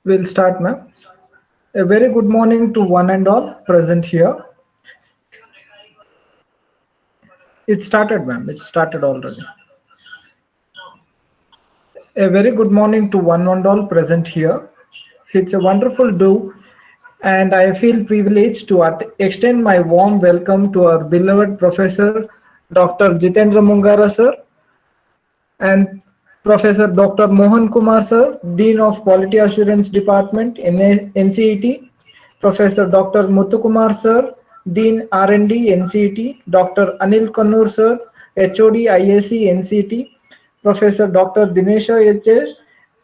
We'll start, ma'am. A very good morning to one and all present here. It started, ma'am. It started already. A very good morning to one and all present here. It's a wonderful do, and I feel privileged to extend my warm welcome to our beloved Professor Dr. Jitendra Mungara, sir, and Professor Dr. Mohan Kumar, sir, Dean of Quality Assurance Department in NCET, Professor Dr. Muthukumar, sir, Dean R&D NCET, Dr. Anil Kannur, sir, HOD IAC NCET, Professor Dr. Dinesha H.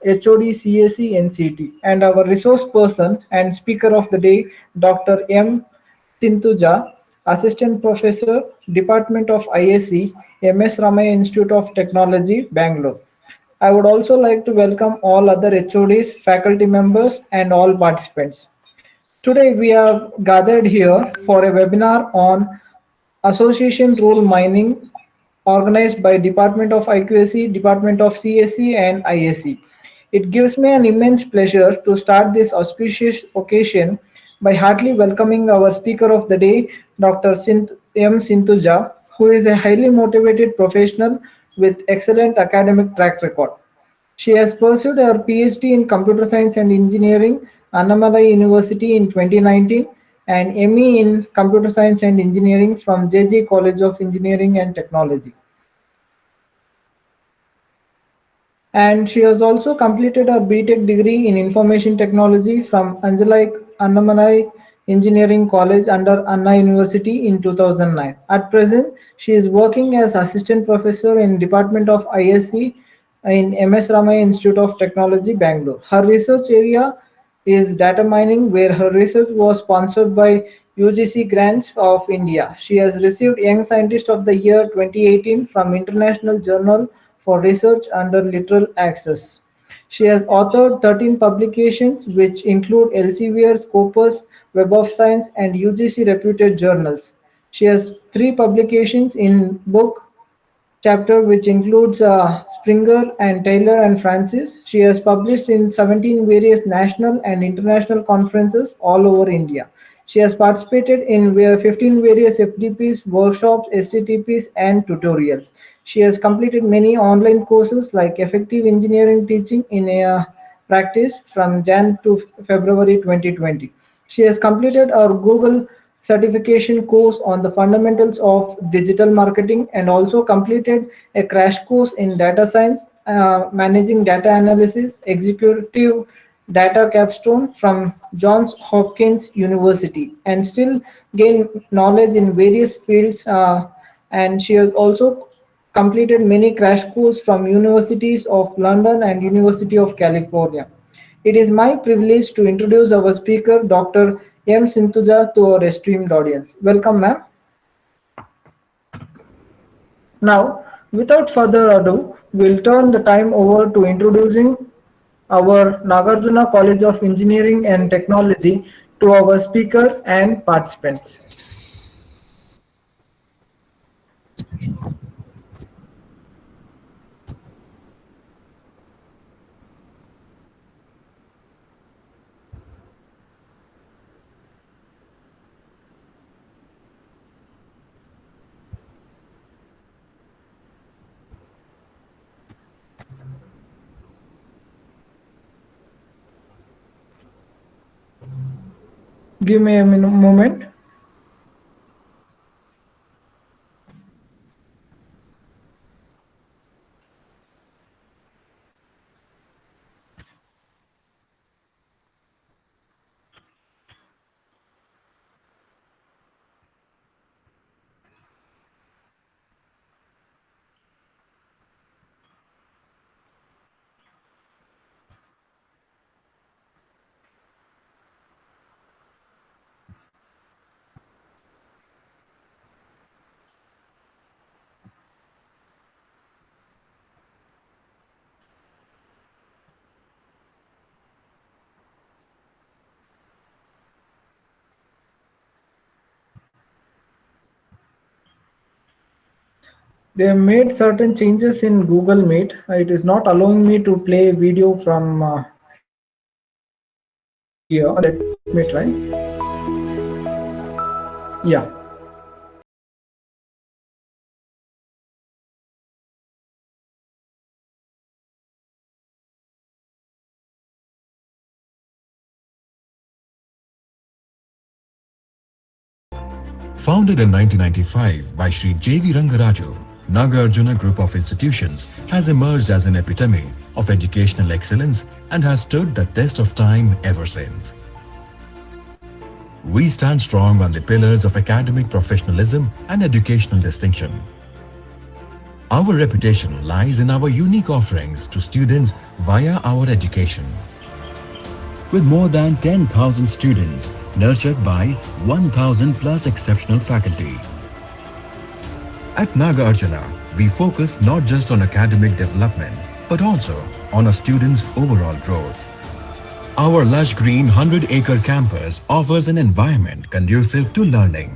HOD CAC NCET, and our resource person and speaker of the day, Dr. M. Sintuja, Assistant Professor, Department of IAC, MS Ramaya Institute of Technology, Bangalore. I would also like to welcome all other HODs, faculty members, and all participants. Today we are gathered here for a webinar on association rule mining organized by Department of IQAC, Department of CSC, and IAC. It gives me an immense pleasure to start this auspicious occasion by heartily welcoming our speaker of the day, Dr. M. Sintuja, who is a highly motivated professional with excellent academic track record. She has pursued her PhD in Computer Science and Engineering, Annamalai University in 2019, and ME in Computer Science and Engineering from JJ College of Engineering and Technology. And she has also completed her BTech degree in Information Technology from Annamalai Engineering College under Anna University in 2009. At present, she is working as Assistant Professor in Department of ISC in MS Ramaya Institute of Technology, Bangalore. Her research area is data mining, where her research was sponsored by UGC Grants of India. She has received Young Scientist of the Year 2018 from International Journal for Research under Literal Access. She has authored 13 publications, which include Elsevier, Scopus, Web of Science, and UGC reputed journals. She has 3 publications in book chapter, which includes Springer and Taylor and Francis. She has published in 17 various national and international conferences all over India. She has participated in 15 various FDPs, workshops, STTPs, and tutorials. She has completed many online courses like Effective Engineering Teaching in a Practice from Jan to February 2020. She has completed her Google certification course on the fundamentals of digital marketing and also completed a crash course in data science, managing data analysis, executive data capstone from Johns Hopkins University, and still gain knowledge in various fields. And she has also completed many crash courses from universities of London and University of California. It is my privilege to introduce our speaker, Dr. M. Sintuja, to our esteemed audience. Welcome, ma'am. Now, without further ado, we'll turn the time over to introducing our Nagarjuna College of Engineering and Technology to our speaker and participants. Give me a moment. They have made certain changes in Google Meet. It is not allowing me to play video from here. Yeah, let me try. Yeah. Founded in 1995 by Sri J.V. Rangaraju, Nagarjuna Group of Institutions has emerged as an epitome of educational excellence and has stood the test of time ever since. We stand strong on the pillars of academic professionalism and educational distinction. Our reputation lies in our unique offerings to students via our education. With more than 10,000 students nurtured by 1,000 plus exceptional faculty. At Nagarjuna, we focus not just on academic development, but also on a student's overall growth. Our lush green 100-acre campus offers an environment conducive to learning.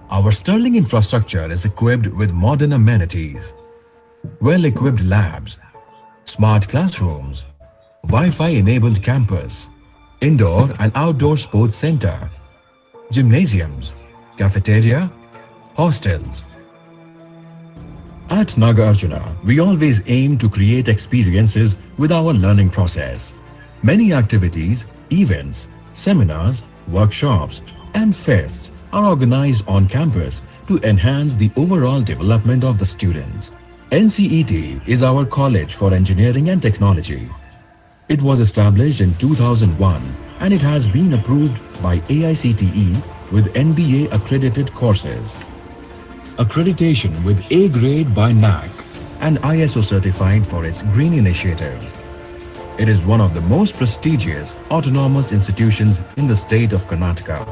Our sterling infrastructure is equipped with modern amenities, well-equipped labs, smart classrooms, Wi-Fi enabled campus, indoor and outdoor sports center, gymnasiums, cafeteria, hostels. At Nagarjuna, we always aim to create experiences with our learning process. Many activities, events, seminars, workshops, and fests are organized on campus to enhance the overall development of the students. NCET is our college for engineering and technology. It was established in 2001 and it has been approved by AICTE with NBA accredited courses. Accreditation with A grade by NAC and ISO certified for its green initiative. It is one of the most prestigious autonomous institutions in the state of Karnataka.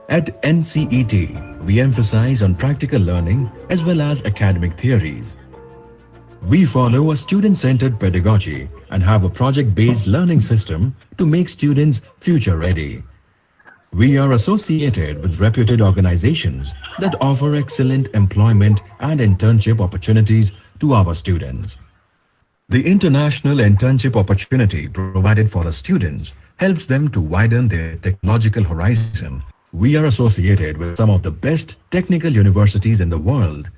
At NCET, we emphasize on practical learning as well as academic theories. We follow a student-centered pedagogy and have a project-based learning system to make students future-ready. We are associated with reputed organizations that offer excellent employment and internship opportunities to our students. The international internship opportunity provided for the students helps them to widen their technological horizon. We are associated with some of the best technical universities in the world.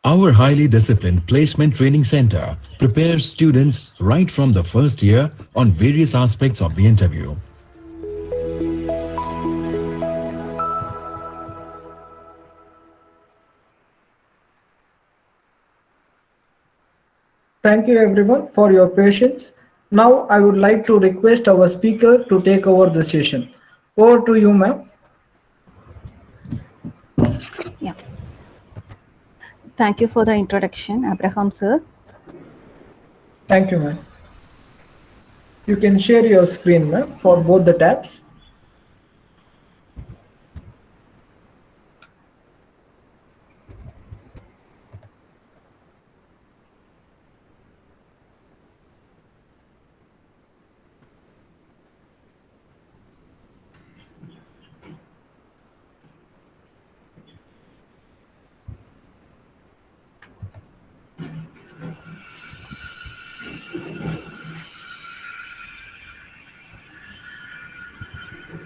Our highly disciplined placement training center prepares students right from the first year on various aspects of the interview. Thank you everyone for your patience. Now I would like to request our speaker to take over the session. Over to you, ma'am. Yeah. Thank you for the introduction, Abraham sir. Thank you, ma'am. You can share your screen, ma'am, for both the tabs.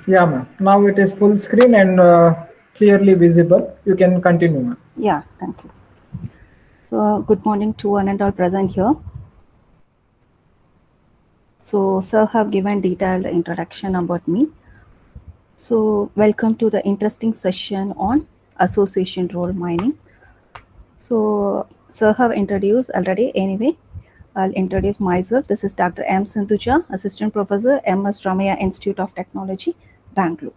Yeah, ma'am. Now it is full screen and clearly visible. You can continue, ma'am. Yeah, thank you. So, good morning to one and all present here. So, sir have given detailed introduction about me. So, welcome to the interesting session on association role mining. So, sir have introduced already. Anyway, I'll introduce myself. This is Dr. M. Sindhuja, Assistant Professor, M.S. Ramaya Institute of Technology, Bangalore.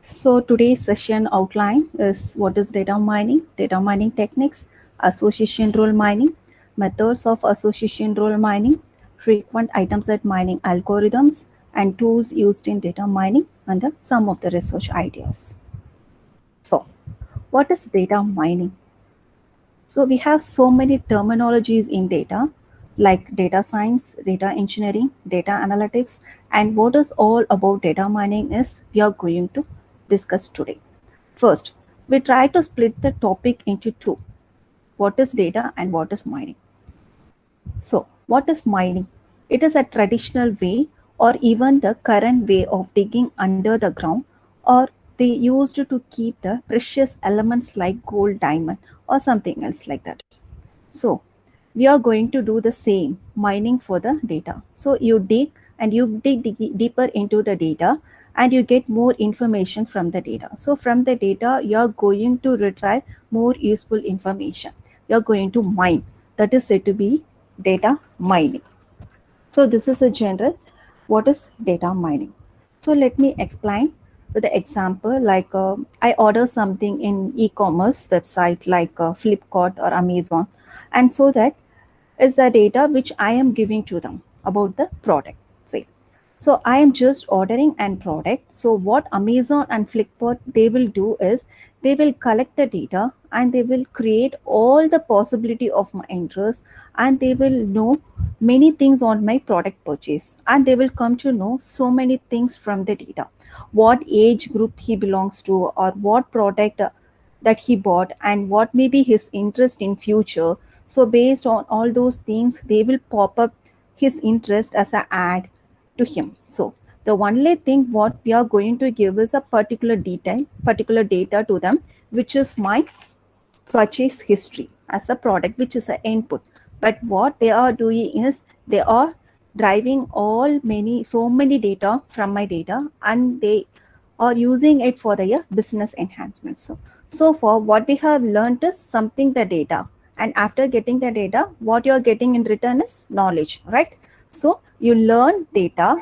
So today's session outline is what is data mining techniques, association role mining, methods of association role mining, frequent item set mining algorithms, and tools used in data mining under some of the research ideas. So what is data mining? So we have so many terminologies in data like data science, data engineering, data analytics, and what is all about data mining is we are going to discuss today. First, we try to split the topic into two. What is data and what is mining? So, what is mining? It is a traditional way or even the current way of digging under the ground, or they used to keep the precious elements like gold, diamond, or something else like that. So we are going to do the same mining for the data. So you dig and you dig deeper into the data and you get more information from the data. So from the data, you are going to retrieve more useful information. You are going to mine. That is said to be data mining. So this is a general what is data mining. So let me explain with the example like I order something in e-commerce website like Flipkart or Amazon, and so that is the data which I am giving to them about the product. Say, so I am just ordering an product. So what Amazon and Flipkart they will do is they will collect the data and they will create all the possibility of my interest, and they will know many things on my product purchase, and they will come to know so many things from the data, what age group he belongs to, or what product that he bought, and what may be his interest in future. So based on all those things, they will pop up his interest as an ad to him. So the only thing what we are going to give is a particular detail, particular data to them, which is my purchase history as a product, which is an input. But what they are doing is they are driving all many so many data from my data, and they are using it for their business enhancement. So for what we have learned is something the data, and after getting the data, what you are getting in return is knowledge, right? So you learn data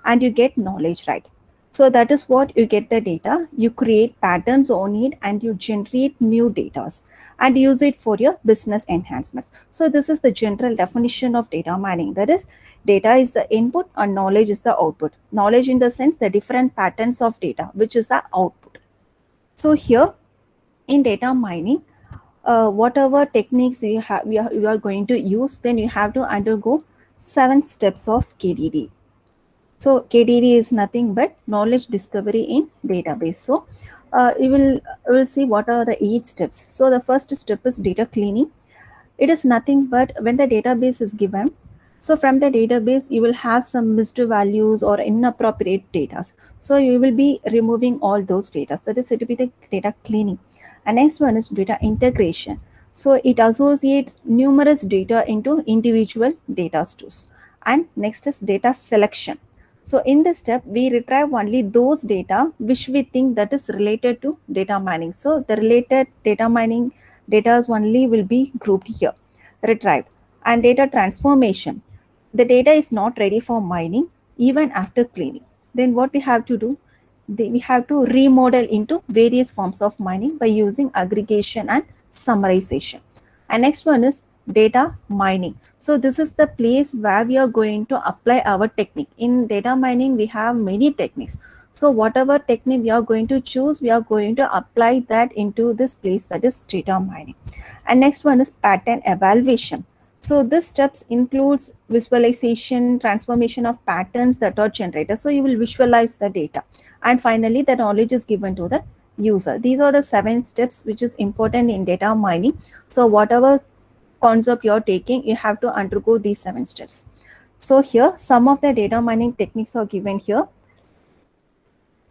and you get knowledge, right? So that is what you get the data. You create patterns on it and you generate new data and use it for your business enhancements. So this is the general definition of data mining. That is, data is the input and knowledge is the output. Knowledge in the sense the different patterns of data, which is the output. So here in data mining, whatever techniques you are going to use, then you have to undergo 7 steps of KDD. So KDD is nothing but knowledge discovery in database. So we will see what are the 8 steps. So the first step is data cleaning. It is nothing but when the database is given, so from the database you will have some missed values or inappropriate data. So you will be removing all those data. That is said to be the data cleaning. And next one is data integration. So it associates numerous data into individual data stores. And next is data selection. So in this step, we retrieve only those data which we think that is related to data mining. So the related data mining data only will be grouped here, retrieved. And data transformation. The data is not ready for mining even after cleaning. Then what we have to do? We have to remodel into various forms of mining by using aggregation and summarization. And next one is data mining. So this is the place where we are going to apply our technique. In data mining, we have many techniques. So whatever technique we are going to choose, we are going to apply that into this place, that is data mining. And next one is pattern evaluation. So this steps includes visualization, transformation of patterns that are generated. So you will visualize the data. And finally, the knowledge is given to the user. These are the 7 steps which is important in data mining. So whatever concept you're taking, you have to undergo these 7 steps. So here, some of the data mining techniques are given here.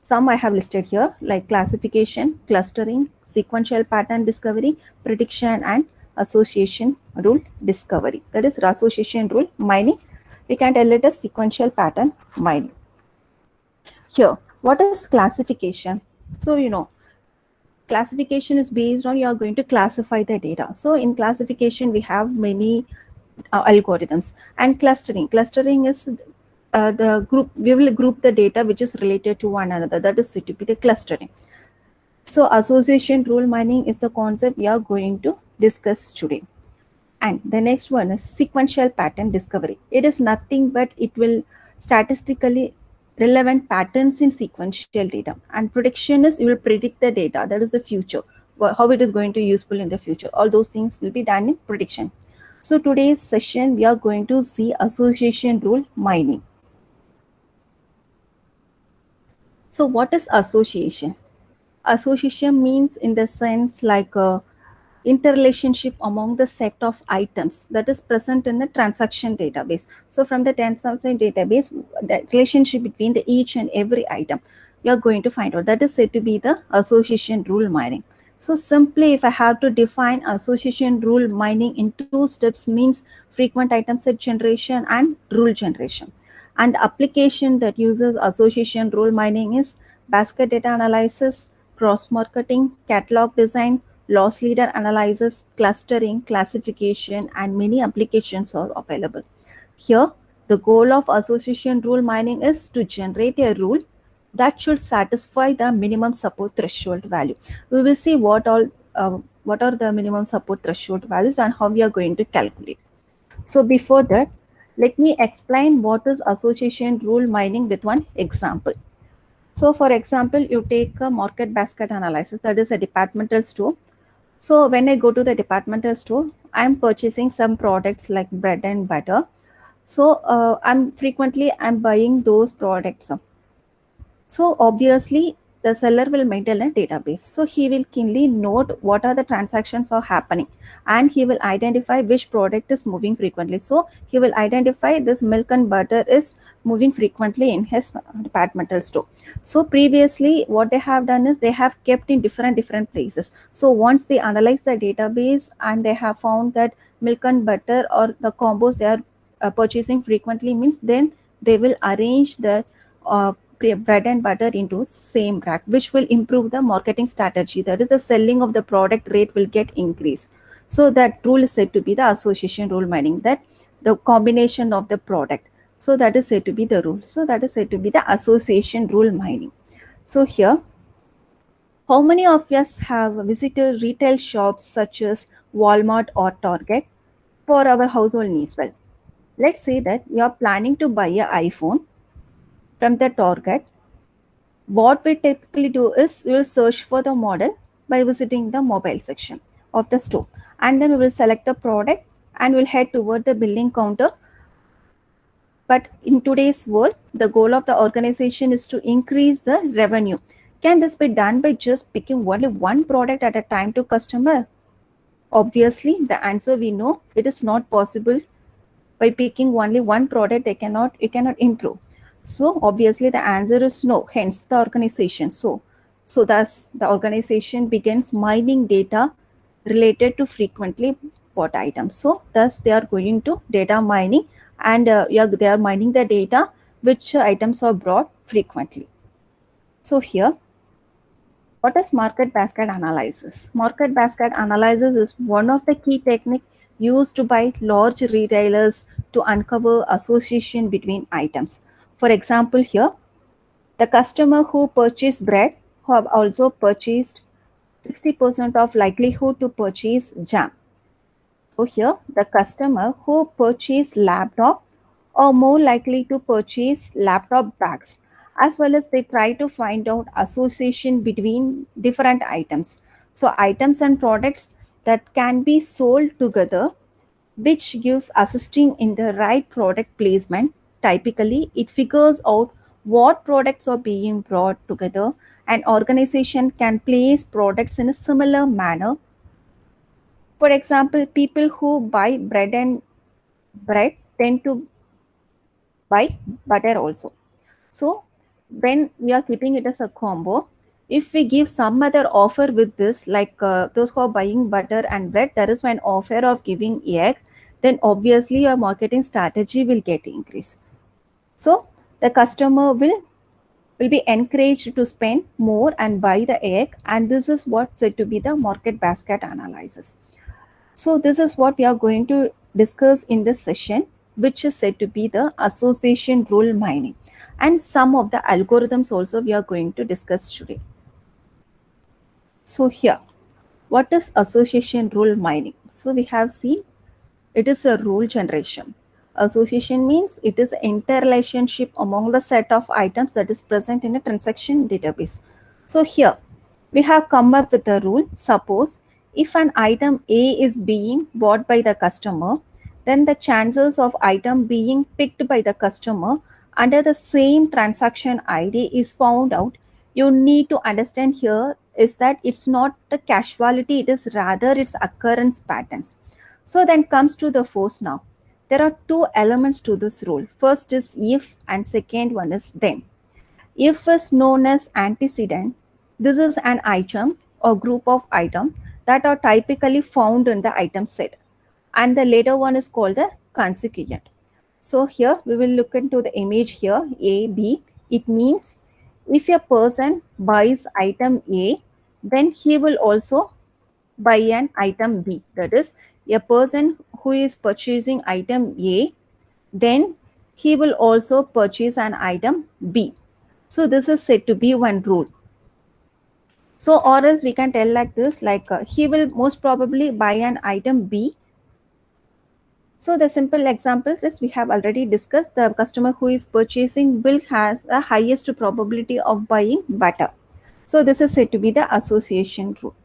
Some I have listed here, like classification, clustering, sequential pattern discovery, prediction, and association rule discovery. That is association rule mining. We can tell it as sequential pattern mining. Here, what is classification? So, classification is based on you are going to classify the data. So in classification, we have many algorithms. And clustering is the group, we will group the data which is related to one another. That is to be the clustering. So association rule mining is the concept we are going to discuss today. And the next one is sequential pattern discovery. It is nothing but it will statistically relevant patterns in sequential data. And prediction is you will predict the data, that is the future, how it is going to be useful in the future. All those things will be done in prediction. So today's session, we are going to see association rule mining. So what is association? Association means in the sense like interrelationship among the set of items that is present in the transaction database. So from the transaction database, the relationship between the each and every item, you are going to find out. That is said to be the association rule mining. So simply, if I have to define association rule mining in two steps, means frequent item set generation and rule generation. And the application that uses association rule mining is basket data analysis, cross marketing, catalog design, loss leader analysis, clustering, classification, and many applications are available. Here, the goal of association rule mining is to generate a rule that should satisfy the minimum support threshold value. We will see what are the minimum support threshold values and how we are going to calculate. So before that, let me explain what is association rule mining with one example. So for example, you take a market basket analysis, that is a departmental store. So when I go to the departmental store, I'm purchasing some products like bread and butter. So I'm buying those products. So obviously the seller will maintain a database. So he will keenly note what are the transactions are happening, and he will identify which product is moving frequently. So he will identify this milk and butter is moving frequently in his departmental store. So previously what they have done is they have kept in different places. So once they analyze the database and they have found that milk and butter or the combos they are purchasing frequently, means then they will arrange the bread and butter into same rack, which will improve the marketing strategy. That is, the selling of the product rate will get increased. So that rule is said to be the association rule mining, that the combination of the product. So that is said to be the rule. So that is said to be the association rule mining. So here, how many of us have visited retail shops such as Walmart or Target for our household needs? Well, let's say that you are planning to buy an iPhone from the Target. What we typically do is we will search for the model by visiting the mobile section of the store, and then we will select the product and we'll head toward the billing counter. But in today's world, the goal of the organization is to increase the revenue. Can this be done by just picking only one product at a time to customer? Obviously, the answer we know, it is not possible. By picking only one product, it cannot improve. So obviously the answer is no, hence the organization. So thus the organization begins mining data related to frequently bought items. So thus they are going to data mining, and they are mining the data which items are bought frequently. So here, what is market basket analysis? Market basket analysis is one of the key techniques used by large retailers to uncover association between items. For example, here, the customer who purchased bread have also purchased 60% of likelihood to purchase jam. So here, the customer who purchased laptop are more likely to purchase laptop bags, as well as they try to find out association between different items. So items and products that can be sold together, which gives assisting in the right product placement. Typically, it figures out what products are being brought together. An organization can place products in a similar manner. For example, people who buy bread tend to buy butter also. So when we are keeping it as a combo, if we give some other offer with this, like those who are buying butter and bread, there is one offer of giving egg, then obviously your marketing strategy will get increased. So the customer will be encouraged to spend more and buy the egg, and this is what's said to be the market basket analysis. So this is what we are going to discuss in this session, which is said to be the association rule mining, and some of the algorithms also we are going to discuss today. So here, what is association rule mining? So we have seen it is a rule generation. Association means it is an interrelationship among the set of items that is present in a transaction database. So here we have come up with a rule. Suppose if an item A is being bought by the customer, then the chances of item being picked by the customer under the same transaction ID is found out. You need to understand here is that it's not a casualty, it is rather its occurrence patterns. So then comes to the force now. There are two elements to this rule. First is if and second one is then. If is known as antecedent. This is an item or group of items that are typically found in the item set. And the later one is called the consequent. So here we will look into the image here, A, B. It means if a person buys item A, then he will also buy an item B. That is, a person who is purchasing item A, then he will also purchase an item B. So this is said to be one rule. So or else we can tell like this, like he will most probably buy an item B. So the simple examples is we have already discussed, the customer who is purchasing will has the highest probability of buying butter. So this is said to be the association rule.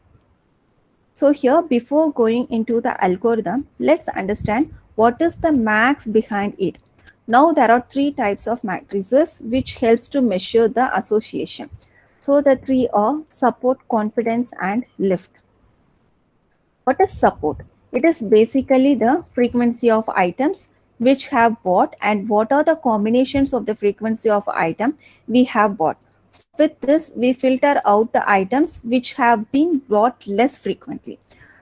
So here, before going into the algorithm, let's understand what is the max behind it. Now there are three types of matrices which helps to measure the association. So the three are support, confidence and lift. What is support? It is basically the frequency of items which have bought and what are the combinations of the frequency of item we have bought. So with this, we filter out the items which have been bought less frequently.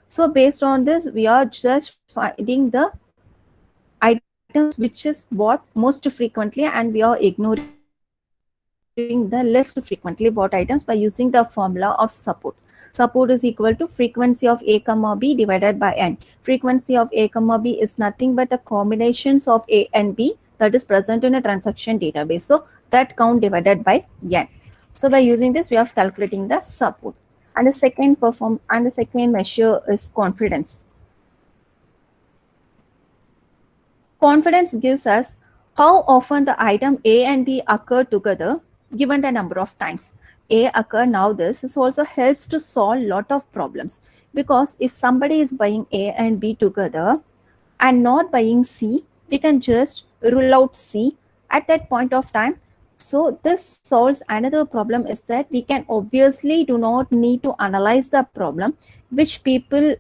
So based on this, we are just finding the items which is bought most frequently and we are ignoring the less frequently bought items by using the formula of support. Support is equal to frequency of A comma B divided by N. Frequency of A comma B is nothing but the combinations of A and B that is present in a transaction database. So that count divided by N. So by using this, we are calculating the support. And the second measure is confidence. Confidence gives us how often the item A and B occur together given the number of times. A occur now this also helps to solve lot of problems, because if somebody is buying A and B together and not buying C, we can just rule out C at that point of time. So this solves another problem, is that we can obviously do not need to analyze the problem which people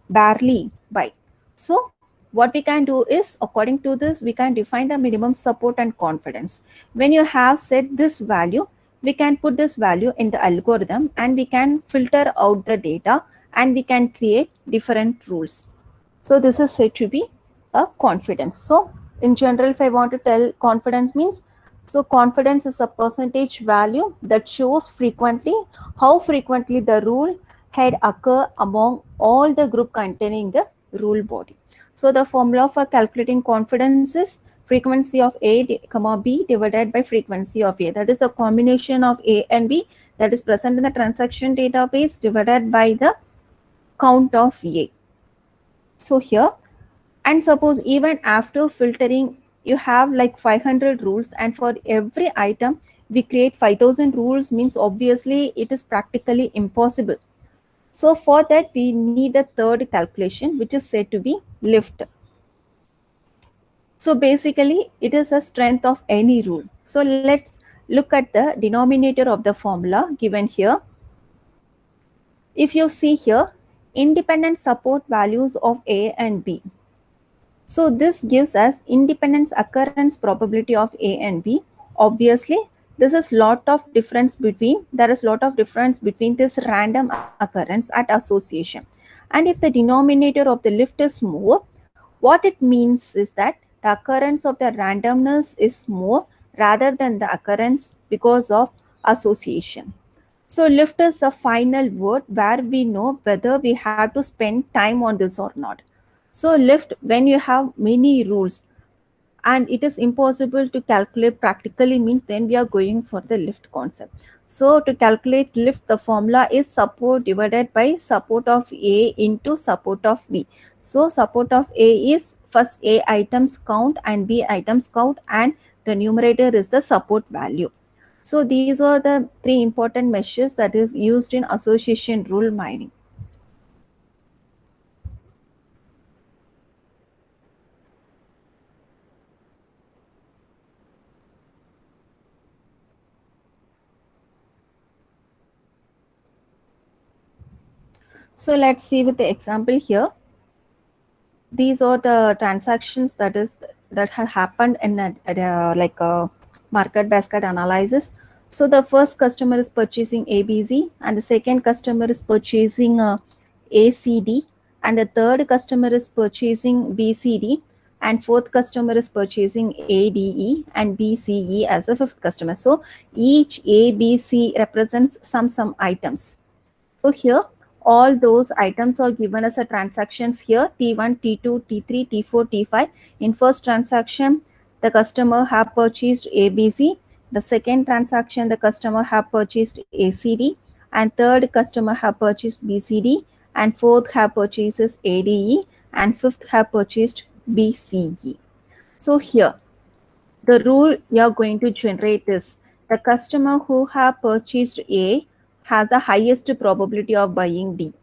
barely buy. So what we can do is, according to this, we can define the minimum support and confidence. When you have set this value, we can put this value in the algorithm and we can filter out the data and we can create different rules. So this is said to be a confidence. So in general, if I want to tell confidence means, so confidence is a percentage value that shows frequently how frequently the rule had occur among all the group containing the rule body. So the formula for calculating confidence is frequency of A comma B divided by frequency of A. That is a combination of A and B that is present in the transaction database divided by the count of A. So here, and suppose even after filtering, you have like 500 rules, and for every item we create 5,000 rules, means obviously it is practically impossible. So for that, we need a third calculation, which is said to be lift. So basically, it is a strength of any rule. So let's look at the denominator of the formula given here. If you see here, independent support values of A and B. So this gives us independence occurrence probability of A and B. Obviously, this is lot of difference between, there is lot of difference between this random occurrence at association. And if the denominator of the lift is more, what it means is that the occurrence of the randomness is more rather than the occurrence because of association. So lift is a final word where we know whether we have to spend time on this or not. So lift, when you have many rules and it is impossible to calculate practically, means then we are going for the lift concept. So to calculate lift, the formula is support divided by support of A into support of B. So support of A is first A items count and B items count, and the numerator is the support value. So these are the three important measures that is used in association rule mining. So let's see with the example here. These are the transactions that have happened in a market basket analysis. So the first customer is purchasing ABC, and the second customer is purchasing ACD, and the third customer is purchasing BCD, and fourth customer is purchasing ADE and BCE as a fifth customer. So each ABC represents some items. So here all those items are given as a transactions here, T1, T2, T3, T4, T5. In first transaction, the customer have purchased ABC. The second transaction, the customer have purchased ACD, and third customer have purchased BCD, and fourth have purchases ADE, and fifth have purchased BCE. So here the rule you are going to generate is the customer who have purchased A has the highest probability of buying D,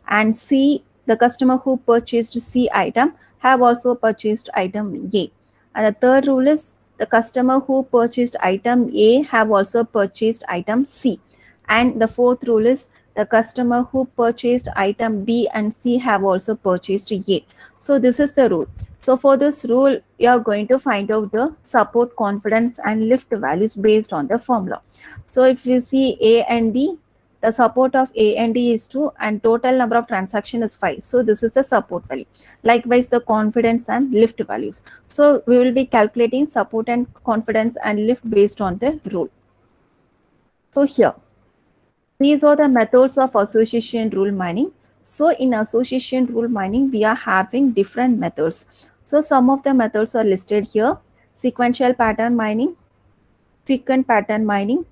and C, the customer who purchased C item have also purchased item A. And the third rule is the customer who purchased item A have also purchased item C. And the fourth rule is the customer who purchased item B and C have also purchased A. So this is the rule. So for this rule, you are going to find out the support, confidence and lift values based on the formula. So if we see A and D, the support of A and D is 2 and total number of transaction is 5. So this is the support value. Likewise, the confidence and lift values. So we will be calculating support and confidence and lift based on the rule. So here, these are the methods of association rule mining. So in association rule mining, we are having different methods. So some of the methods are listed here: sequential pattern mining, frequent pattern mining,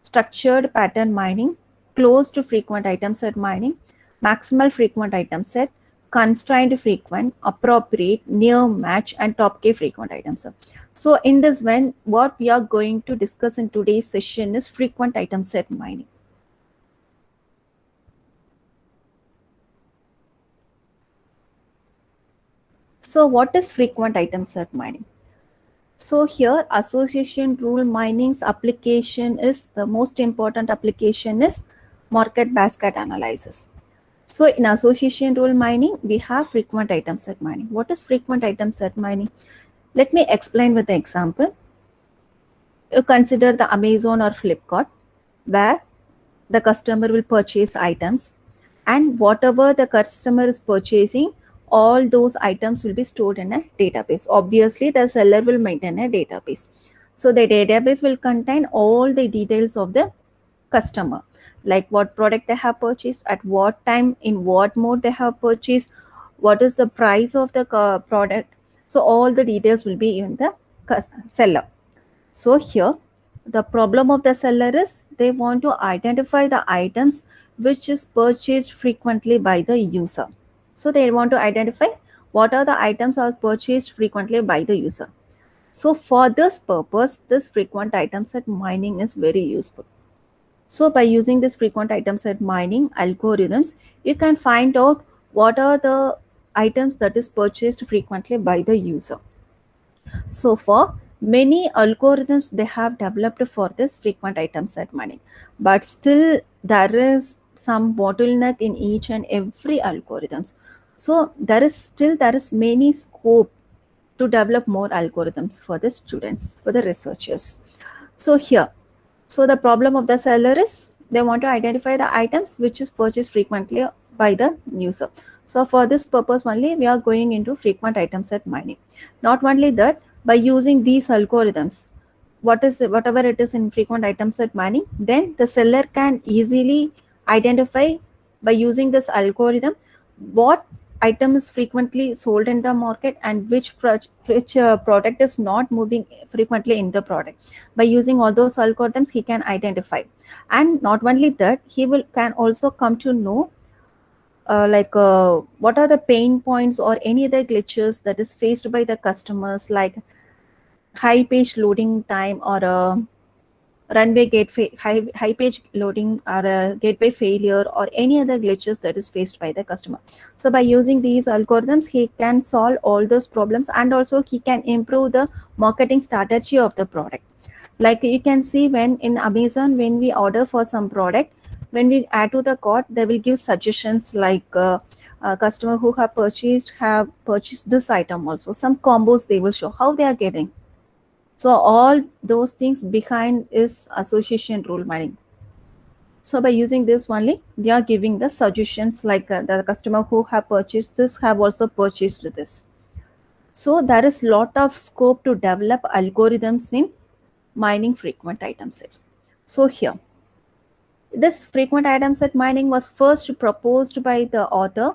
structured pattern mining, closed frequent item set mining, maximal frequent item set, constrained frequent, appropriate, near match, and top K frequent item set. So in this one, what we are going to discuss in today's session is frequent item set mining. So what is frequent item set mining? So here association rule mining's application is, the most important application is market basket analysis. So in association rule mining, we have frequent item set mining. What is frequent item set mining? Let me explain with the example. You consider the Amazon or Flipkart, where the customer will purchase items, and whatever the customer is purchasing, all those items will be stored in a database. Obviously, the seller will maintain a database. So the database will contain all the details of the customer, like what product they have purchased, at what time, in what mode they have purchased, what is the price of the product. So all the details will be in the seller. So here, the problem of the seller is they want to identify the items which is purchased frequently by the user. So they want to identify what are the items are purchased frequently by the user. So for this purpose, this frequent item set mining is very useful. So by using this frequent item set mining algorithms, you can find out what are the items that is purchased frequently by the user. So for many algorithms they have developed for this frequent item set mining, but still there is some bottleneck in each and every algorithms. So there is many scope to develop more algorithms for the students, for the researchers. So here, so the problem of the seller is they want to identify the items which is purchased frequently by the user. So for this purpose only, we are going into frequent item set mining. Not only that, by using these algorithms, whatever it is in frequent item set mining, then the seller can easily identify by using this algorithm what item is frequently sold in the market and which product is not moving frequently in the product. By using all those algorithms, he can identify. And not only that, he can also come to know what are the pain points or any other glitches that is faced by the customers, like high page loading time or a runway high page loading or a gateway failure or any other glitches that is faced by the customer. So by using these algorithms, he can solve all those problems, and also he can improve the marketing strategy of the product. Like you can see when in Amazon, when we order for some product, when we add to the cart, they will give suggestions like customer who have purchased this item also. Some combos they will show how they are getting. So all those things behind is association rule mining. So by using this only, they are giving the suggestions like the customer who have purchased this have also purchased this. So there is lot of scope to develop algorithms in mining frequent item sets. So here, this frequent item set mining was first proposed by the author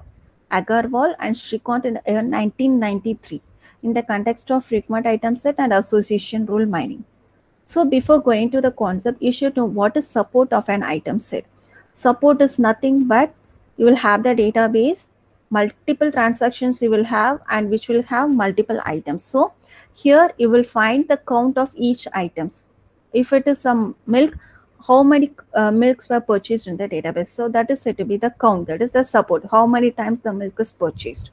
Agarwal and Shrikant in 1993 in the context of frequent item set and association rule mining. So before going to the concept, you should know what is support of an item set. Support is nothing but you will have the database, multiple transactions you will have, and which will have multiple items. So here you will find the count of each items. If it is some milk, how many milks were purchased in the database. So that is said to be the count, that is the support, how many times the milk is purchased.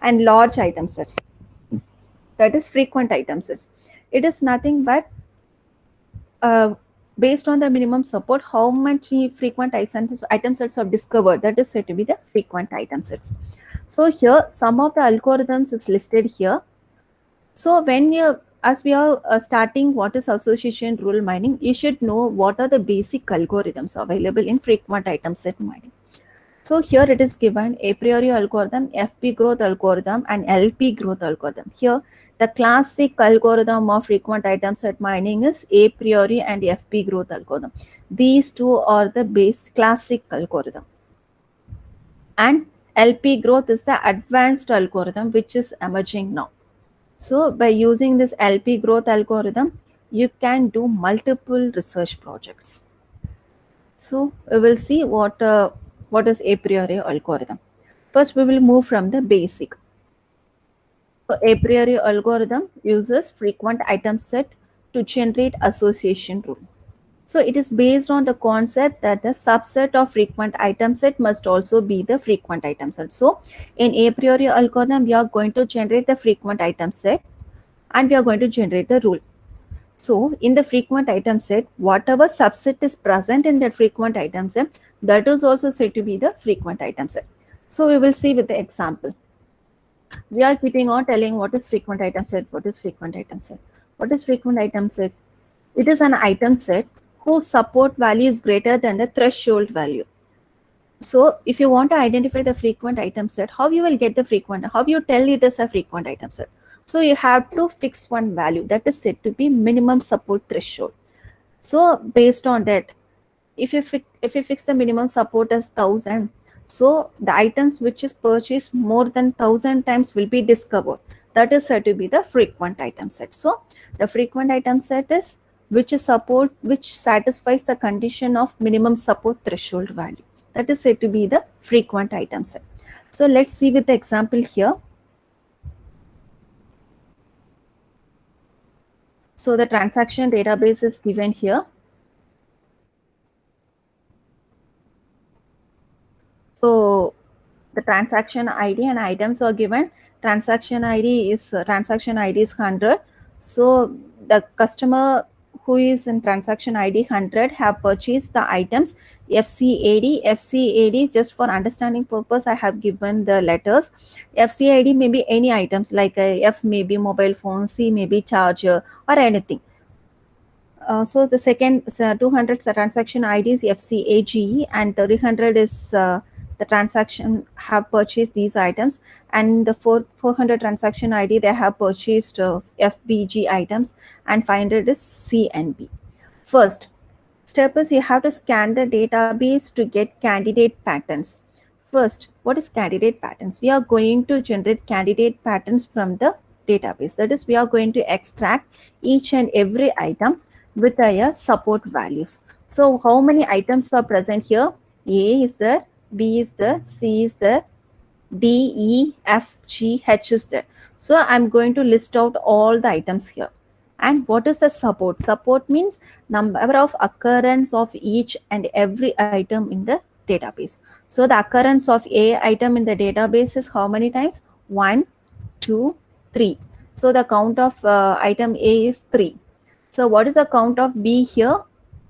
And large item sets, that is frequent item sets. It is nothing but based on the minimum support, how much frequent item sets are discovered, that is said to be the frequent item sets. So here some of the algorithms is listed here. So when you, as we are starting what is association rule mining, you should know what are the basic algorithms available in frequent item set mining. So here it is given a priori algorithm, FP growth algorithm, and LP growth algorithm. Here the classic algorithm of frequent item set mining is a priori and FP growth algorithm. These two are the base classic algorithm. And LP growth is the advanced algorithm which is emerging now. So by using this LP growth algorithm, you can do multiple research projects. So we will see what is a priori algorithm. First, we will move from the basic. So a priori algorithm uses frequent item set to generate association rule. So it is based on the concept that the subset of frequent item set must also be the frequent item set. So in a priori algorithm, we are going to generate the frequent item set and we are going to generate the rule. So in the frequent item set, whatever subset is present in that frequent item set, that is also said to be the frequent item set. So we will see with the example. We are keeping on telling what is frequent item set, what is frequent item set. What is frequent item set? It is an item set whose support value is greater than the threshold value. So if you want to identify the frequent item set, how you will get the frequent, how you tell it is a frequent item set? So you have to fix one value that is said to be minimum support threshold. So based on that, if you fix the minimum support as 1000, so the items which is purchased more than 1000 times will be discovered. That is said to be the frequent item set. So the frequent item set is which satisfies the condition of minimum support threshold value. That is said to be the frequent item set. So let's see with the example here. So the transaction database is given here. So the transaction ID and items are given. Transaction ID is 100. So the customer who is in transaction ID 100 have purchased the items FCAD, just for understanding purpose I have given the letters. FCAD may be any items, like F may be mobile phone, C may be charger or anything. So the second 200 transaction ID is FCAGE and 300 is the transaction have purchased these items, and the 400 transaction ID they have purchased FBG items, and 500 is CNB. First step is you have to scan the database to get candidate patterns. First, what is candidate patterns? We are going to generate candidate patterns from the database. That is, we are going to extract each and every item with their support values. So how many items are present here? A is there, B is there, C is there, D, E, F, G, H is there. So I'm going to list out all the items here. And what is the support? Support means number of occurrence of each and every item in the database. So the occurrence of A item in the database is how many times? 1, 2, 3. So the count of item A is 3. So what is the count of B here?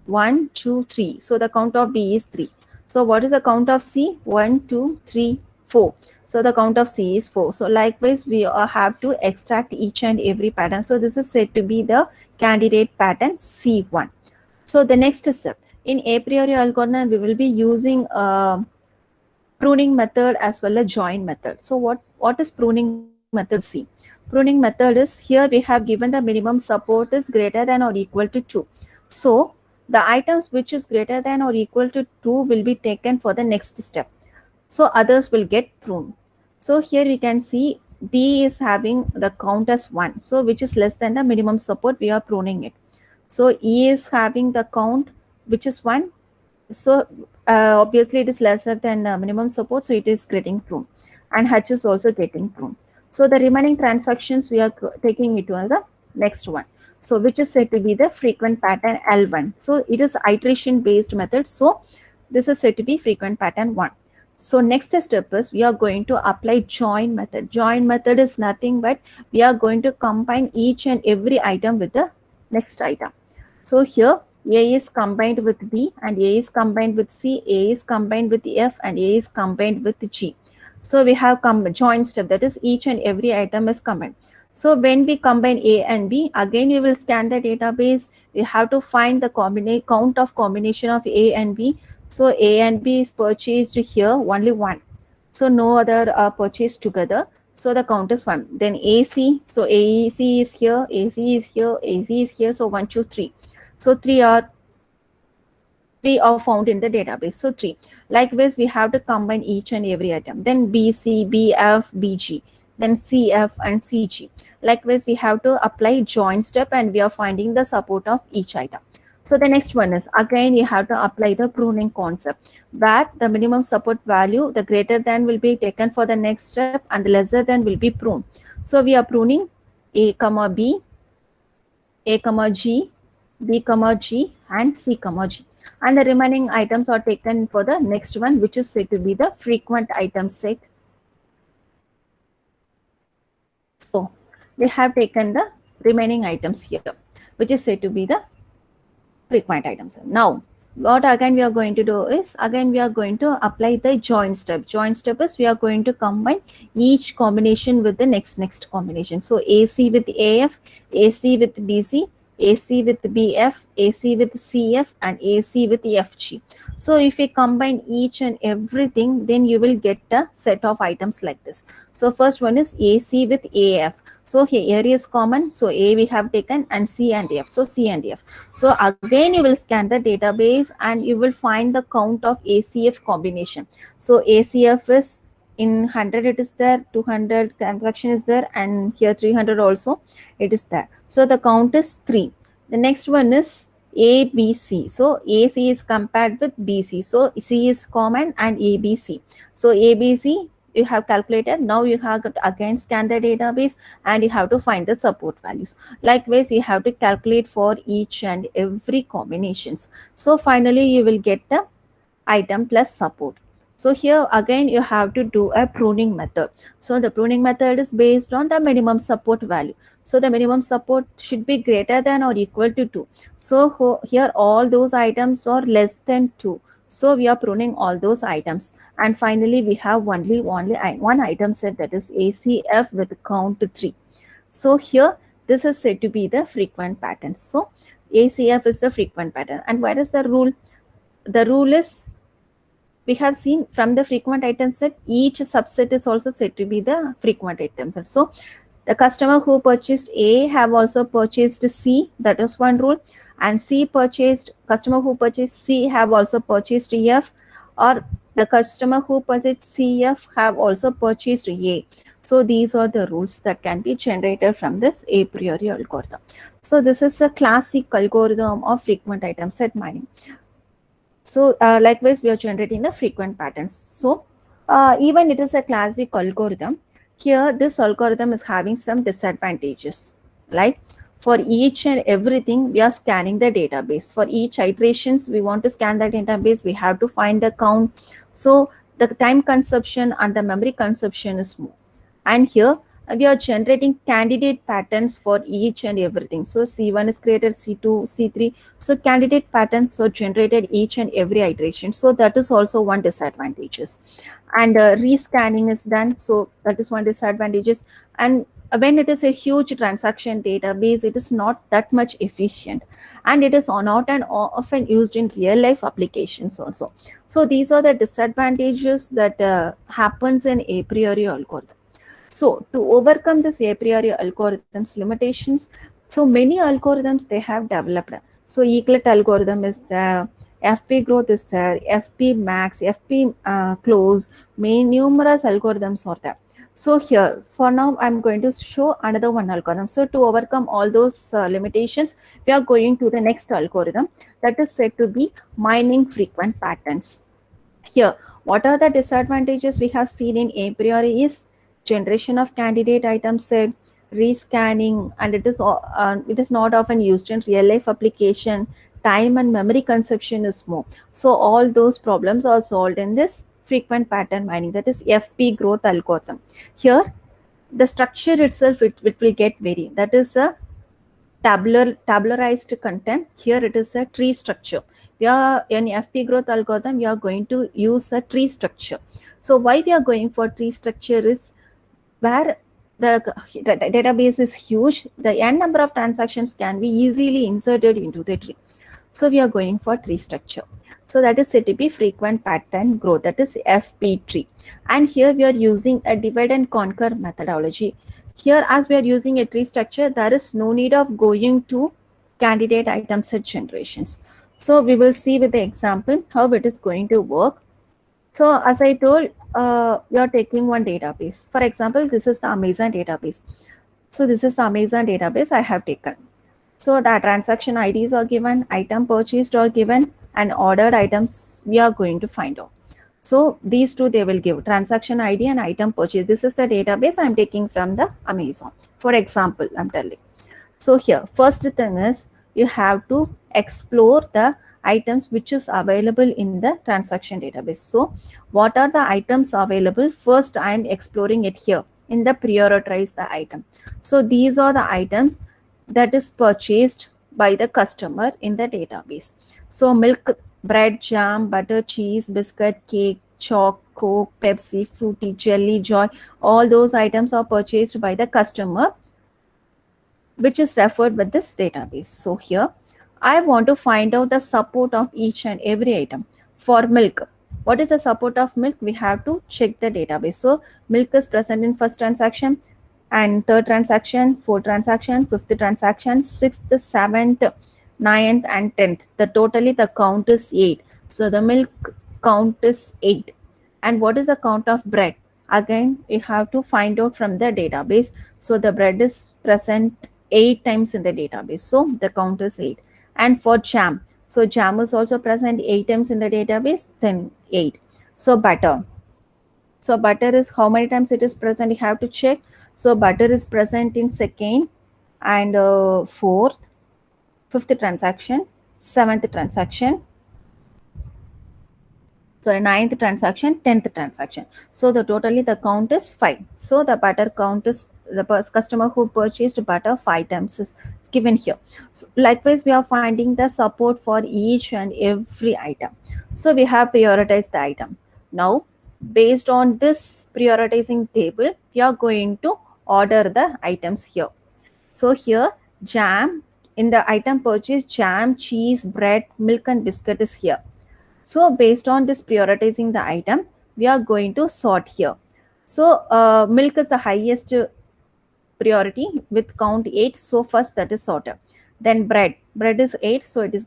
1, 2, 3. So the count of B is 3. So what is the count of C? 1, 2, 3, 4. So the count of C is 4. So likewise, we have to extract each and every pattern. So this is said to be the candidate pattern C1. So the next step, in a priori algorithm, we will be using pruning method as well as join method. So what is pruning method C? Pruning method is, here we have given the minimum support is greater than or equal to 2. So the items which is greater than or equal to 2 will be taken for the next step. So others will get pruned. So here we can see D is having the count as 1. So which is less than the minimum support, we are pruning it. So E is having the count which is 1. So obviously it is lesser than minimum support, so it is getting pruned. And H is also getting pruned. So the remaining transactions we are taking it to the next one. So which is said to be the frequent pattern L1. So it is iteration based method. So this is said to be frequent pattern 1. So next step is we are going to apply join method. Join method is nothing but we are going to combine each and every item with the next item. So here A is combined with B and A is combined with C, A is combined with F and A is combined with G. So we have join step, that is each and every item is combined. So when we combine A and B, again we will scan the database. We have to find the count of combination of A and B. So A and B is purchased here only 1. So no other purchased together. So the count is 1. Then AC, so AC is here, AC is here, AC is here. So 1, 2, 3. So 3 are found in the database. So 3. Likewise, we have to combine each and every item. Then BC, BF, BG, then CF and CG. Likewise, we have to apply join step and we are finding the support of each item. So the next one is, again, you have to apply the pruning concept, where the minimum support value, the greater than will be taken for the next step and the lesser than will be pruned. So we are pruning A, B, A, G, B, G and C, G. And the remaining items are taken for the next one, which is said to be the frequent item set. So we have taken the remaining items here, which is said to be the frequent items. Now, what again we are going to do is, again we are going to apply the join step. Join step is we are going to combine each combination with the next combination. So AC with AF, AC with BC, AC with BF, AC with CF and AC with FG. So if we combine each and everything, then you will get a set of items like this. So first one is AC with AF. So here is common. So A we have taken and C and F. So C and F. So again you will scan the database and you will find the count of ACF combination. So ACF is in 100 it is there, 200 transaction is there, and here 300 also it is there. So the count is 3. The next one is ABC. So AC is compared with BC. So C is common and ABC. So ABC you have calculated. Now you have to again scan the database and you have to find the support values. Likewise, you have to calculate for each and every combinations. So finally, you will get the item plus support. So here again, you have to do a pruning method. So the pruning method is based on the minimum support value. So the minimum support should be greater than or equal to 2. So here all those items are less than 2. So we are pruning all those items. And finally, we have only one item set, that is ACF with count 3. So here, this is said to be the frequent pattern. So ACF is the frequent pattern. And what is the rule? The rule is, we have seen from the frequent item set, each subset is also said to be the frequent item set. So the customer who purchased A have also purchased C. That is one rule. And customer who purchased C have also purchased F, or the customer who purchased CF have also purchased A. So these are the rules that can be generated from this a priori algorithm. So this is a classic algorithm of frequent item set mining. So likewise, we are generating the frequent patterns. So even it is a classic algorithm, here this algorithm is having some disadvantages. Like for each and everything, we are scanning the database. For each iterations, we want to scan the database, we have to find the count. So the time consumption and the memory consumption is more. And here we are generating candidate patterns for each and everything. So C1 is created, C2, C3. So candidate patterns are generated each and every iteration. So that is also one disadvantages. And rescanning is done. So that is one disadvantages. And when it is a huge transaction database, it is not that much efficient, and it is not and often used in real life applications also. So these are the disadvantages that happens in a priori algorithm. So to overcome this a priori algorithms limitations, so many algorithms they have developed. So eaglet algorithm is there, FP growth is there, FP max, FP close, numerous algorithms are there. So here, for now, I'm going to show another one algorithm. So to overcome all those limitations, we are going to the next algorithm that is said to be mining frequent patterns. Here, what are the disadvantages we have seen in a priori is generation of candidate item set, rescanning, and it is not often used in real life application. Time and memory consumption is more. So all those problems are solved in this frequent pattern mining, that is FP growth algorithm. Here, the structure itself it will get vary. That is a tabularized content. Here it is a tree structure. We are in FP growth algorithm, we are going to use a tree structure. So why we are going for tree structure is where the database is huge, the n number of transactions can be easily inserted into the tree. So we are going for tree structure. So that is said to be frequent pattern growth, that is FP tree. And here we are using a divide and conquer methodology. Here, as we are using a tree structure, there is no need of going to candidate item set generations. So we will see with the example how it is going to work. So as I told, we are taking one database. For example, this is the Amazon database. So this is the Amazon database I have taken. So the transaction IDs are given, item purchased are given, and ordered items we are going to find out. So these two they will give transaction ID and item purchase. This is the database I'm taking from the Amazon. For example, I'm telling. So here, first thing is you have to explore the items which is available in the transaction database. So what are the items available? First, I'm exploring it here in the prioritize the item. So these are the items that is purchased by the customer in the database. So milk, bread, jam, butter, cheese, biscuit, cake, chalk, Coke, Pepsi, Fruity, Jelly, Joy, all those items are purchased by the customer, which is referred with this database. So here, I want to find out the support of each and every item. For milk, what is the support of milk? We have to check the database. So milk is present in first transaction and third transaction, fourth transaction, fifth transaction, sixth, seventh, ninth, and 10th. Totally the count is 8. So the milk count is 8. And what is the count of bread? Again, we have to find out from the database. So the bread is present 8 times in the database. So the count is 8. And for jam, so jam is also present 8 times in the database, then 8. So butter. So butter is how many times it is present? You have to check. So butter is present in second and fourth, fifth transaction, seventh transaction, sorry, ninth transaction, 10th transaction. So the totally the count is 5. So the butter count is the customer who purchased butter 5 times is given here. So likewise, we are finding the support for each and every item. So we have prioritized the item. Now, based on this prioritizing table, we are going to order the items here. So here, jam, in the item purchase, jam, cheese, bread, milk, and biscuit is here. So based on this prioritizing the item, we are going to sort here. So milk is the highest priority with count 8. So first that is sorted. Then bread is 8, so it is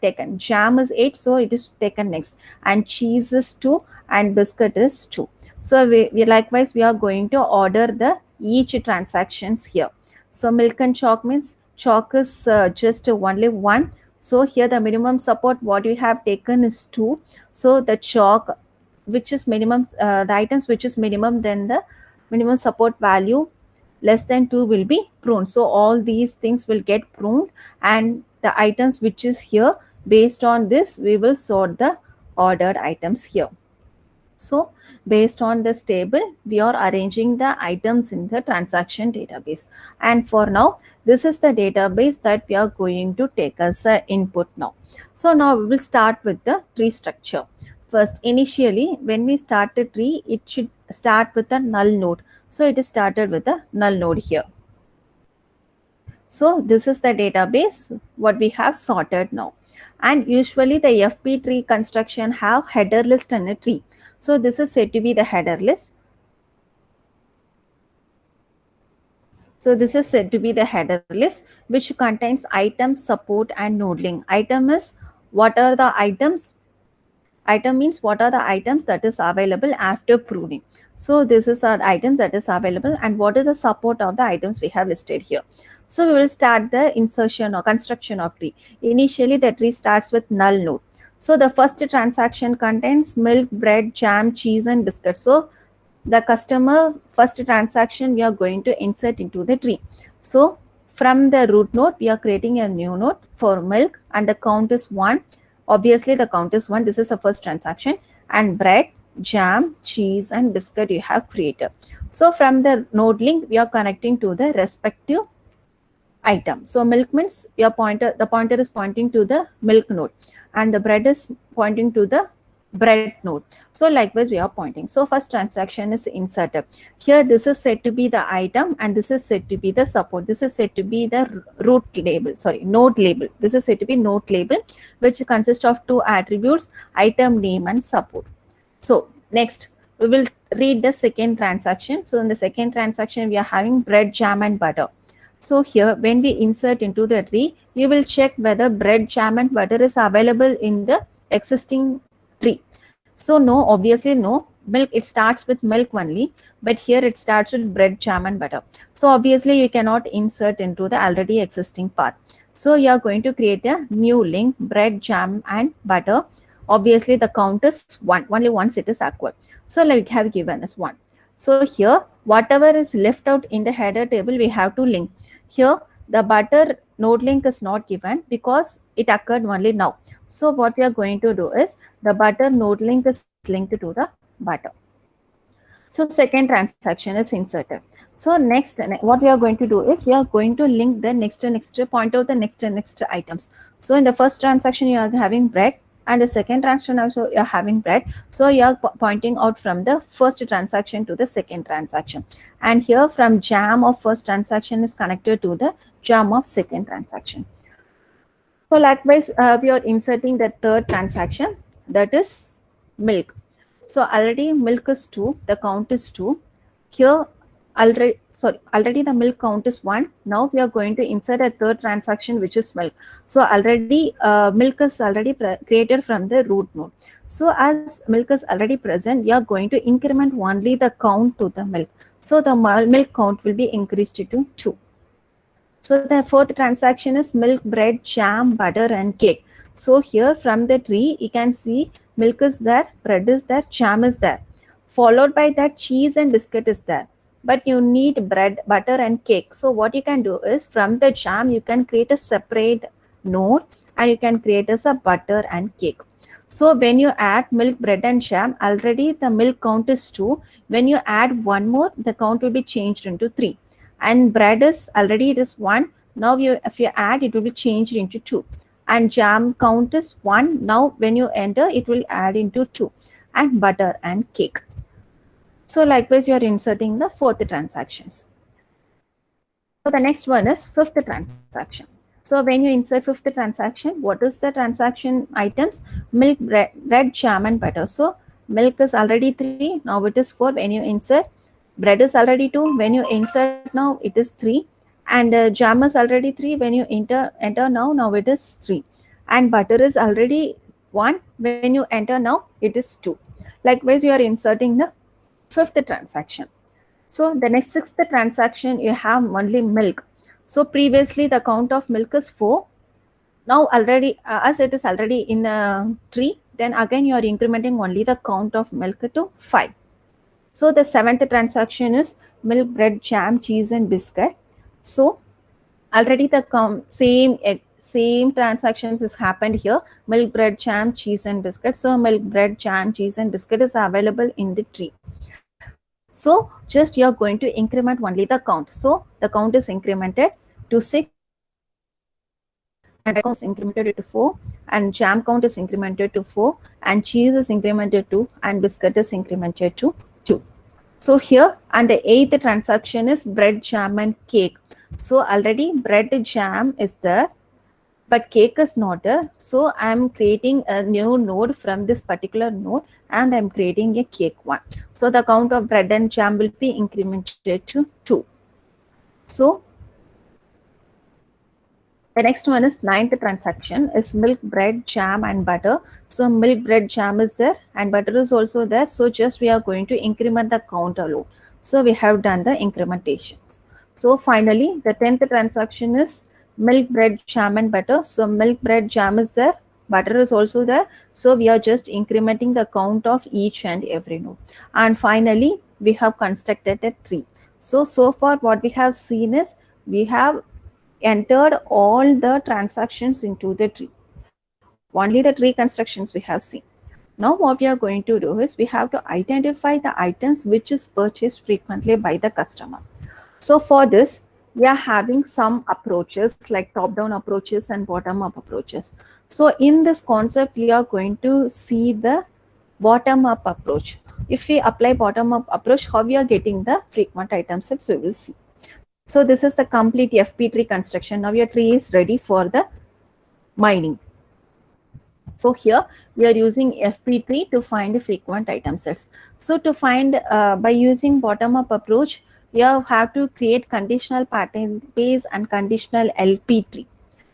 taken. Jam is 8, so it is taken next. And cheese is 2 and biscuit is 2. So we likewise we are going to order the each transactions here. So milk and chalk means chalk is just only 1. So here the minimum support what we have taken is 2. So the chalk which is minimum, the items which is minimum, then the minimum support value less than 2 will be pruned. So all these things will get pruned, and the items which is here, based on this we will sort the ordered items here. So based on this table, we are arranging the items in the transaction database. And for now, this is the database that we are going to take as an input now. So now we will start with the tree structure. First, initially, when we start a tree, it should start with a null node. So it is started with a null node here. So this is the database what we have sorted now. And usually the FP tree construction have header list and a tree. So this is said to be the header list. So this is said to be the header list which contains item, support and node link. Item is what are the items? Item means what are the items that is available after pruning. So this is our items that is available and what is the support of the items we have listed here. So we will start the insertion or construction of tree. Initially the tree starts with null node. So the first transaction contains milk, bread, jam, cheese and biscuit. So the customer first transaction we are going to insert into the tree. So from the root node we are creating a new node for milk and the count is 1. Obviously the count is 1. This is the first transaction. And bread, jam, cheese and biscuit you have created. So from the node link we are connecting to the respective item. So milk means the pointer is pointing to the milk node and the bread is pointing to the bread node. So likewise we are pointing. So first transaction is inserted. Here this is said to be the item and this is said to be the support. This is said to be the node label. This is said to be node label which consists of 2 attributes, item name and support. So next we will read the second transaction. So in the second transaction we are having bread, jam and butter. So here when we insert into the tree, you will check whether bread, jam and butter is available in the existing tree. So no, obviously no. Milk, it starts with milk only, but here it starts with bread, jam and butter. So obviously you cannot insert into the already existing path. So you are going to create a new link, bread, jam and butter. Obviously the count is 1, only once it is acquired. So like have given as 1. So here whatever is left out in the header table we have to link. Here the butter node link is not given because it occurred only now. So what we are going to do is the butter node link is linked to the butter. So second transaction is inserted. So next what we are going to do is we are going to link the next point out the next items. So in the first transaction you are having bread and the second transaction also you are having bread. So you are pointing out from the first transaction to the second transaction. And here from jam of first transaction is connected to the jam of second transaction. So likewise, we are inserting the third transaction, that is milk. So already milk is 2, the count is 2. Here already the milk count is 1. Now we are going to insert a third transaction which is milk. So already milk is already created from the root node. So as milk is already present, we are going to increment only the count to the milk. So the milk count will be increased to 2. So the fourth transaction is milk, bread, jam, butter and cake. So here from the tree, you can see milk is there, bread is there, jam is there. Followed by that cheese and biscuit is there. But you need bread, butter and cake. So what you can do is from the jam, you can create a separate node and you can create as a butter and cake. So when you add milk, bread and jam, already the milk count is 2. When you add one more, the count will be changed into 3. And bread is already it is 1. Now if you add, it will be changed into 2. And jam count is 1. Now when you enter, it will add into 2. And butter and cake. So likewise, you are inserting the fourth transactions. So the next one is fifth transaction. So when you insert fifth transaction, what is the transaction items? Milk, bread, jam and butter. So milk is already 3. Now it is 4. When you insert, bread is already 2. When you insert now, it is 3. And jam is already 3. When you enter now it is 3. And butter is already 1. When you enter now, it is 2. Likewise, you are inserting the fifth transaction. So the next sixth transaction, you have only milk. So previously the count of milk is 4. Now already, as it is already in a tree, then again you are incrementing only the count of milk to 5. So the seventh transaction is milk, bread, jam, cheese and biscuit. So already the same transactions is happened here. Milk, bread, jam, cheese and biscuit. So milk, bread, jam, cheese and biscuit is available in the tree. So just you are going to increment only the count. So the count is incremented to 6 and count is incremented to 4 and jam count is incremented to 4 and cheese is incremented to and biscuit is incremented to 2. So here, and the 8th transaction is bread, jam and cake. So already bread, jam is there, but cake is not there. So I'm creating a new node from this particular node and I'm creating a cake one. So the count of bread and jam will be incremented to 2. So the next one is 9th transaction is milk, bread, jam and butter. So milk, bread, jam is there and butter is also there. So just we are going to increment the count alone. So we have done the incrementations. So finally the 10th transaction is milk, bread, jam and butter. So milk, bread, jam is there. Butter is also there. So we are just incrementing the count of each and every node. And finally we have constructed a tree. So far what we have seen is we have entered all the transactions into the tree. Only the tree constructions we have seen. Now what we are going to do is we have to identify the items which is purchased frequently by the customer. So for this, we are having some approaches like top-down approaches and bottom-up approaches. So in this concept, we are going to see the bottom-up approach. If we apply bottom-up approach, how we are getting the frequent item sets, we will see. So this is the complete FP tree construction. Now your tree is ready for the mining. So here we are using FP tree to find the frequent item sets. So to find by using bottom-up approach, you have to create conditional pattern base and conditional LP tree.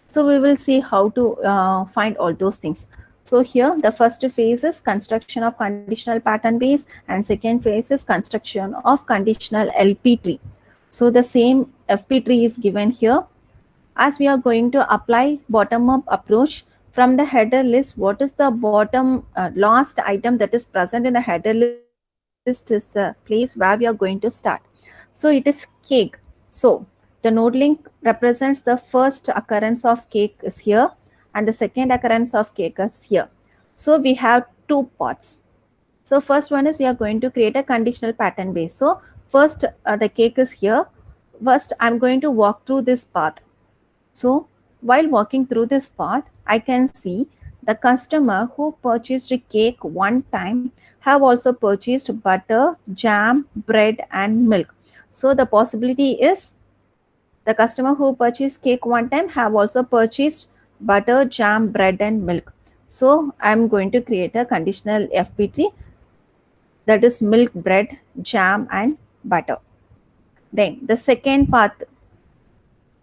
So we will see how to find all those things. So here the first phase is construction of conditional pattern base and second phase is construction of conditional LP tree. So the same FP tree is given here. As we are going to apply bottom-up approach, from the header list, what is the bottom last item that is present in the header list is the place where we are going to start. So it is cake. So the node link represents the first occurrence of cake is here and the second occurrence of cake is here. So we have two parts. So first one is we are going to create a conditional pattern base. So first the cake is here. First I'm going to walk through this path. So while walking through this path, I can see the customer who purchased a cake one time have also purchased butter, jam, bread and milk. So the possibility is the customer who purchased cake one time have also purchased butter, jam, bread and milk. So I'm going to create a conditional FP tree that is milk, bread, jam and butter. Then the second path,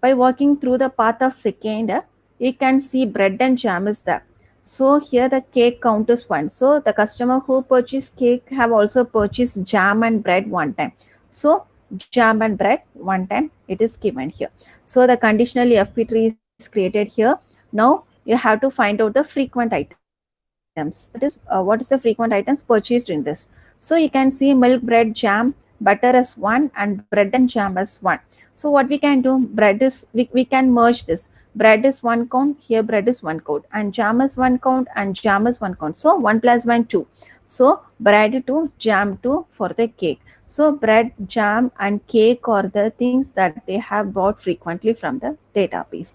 by walking through the path of second, you can see bread and jam is there. So here the cake count is 1. So the customer who purchased cake have also purchased jam and bread one time. So jam and bread one time it is given here. So the conditional FP tree is created here. Now you have to find out the frequent items. That is what is the frequent items purchased in this. So you can see milk, bread, jam, butter as 1 and bread and jam as 1. So what we can do, bread is, we can merge this. Bread is 1 count, here bread is 1 count and jam is 1 count and jam is 1 count. So 1 plus 1, 2. So bread 2, jam 2 for the cake. So bread, jam and cake are the things that they have bought frequently from the database.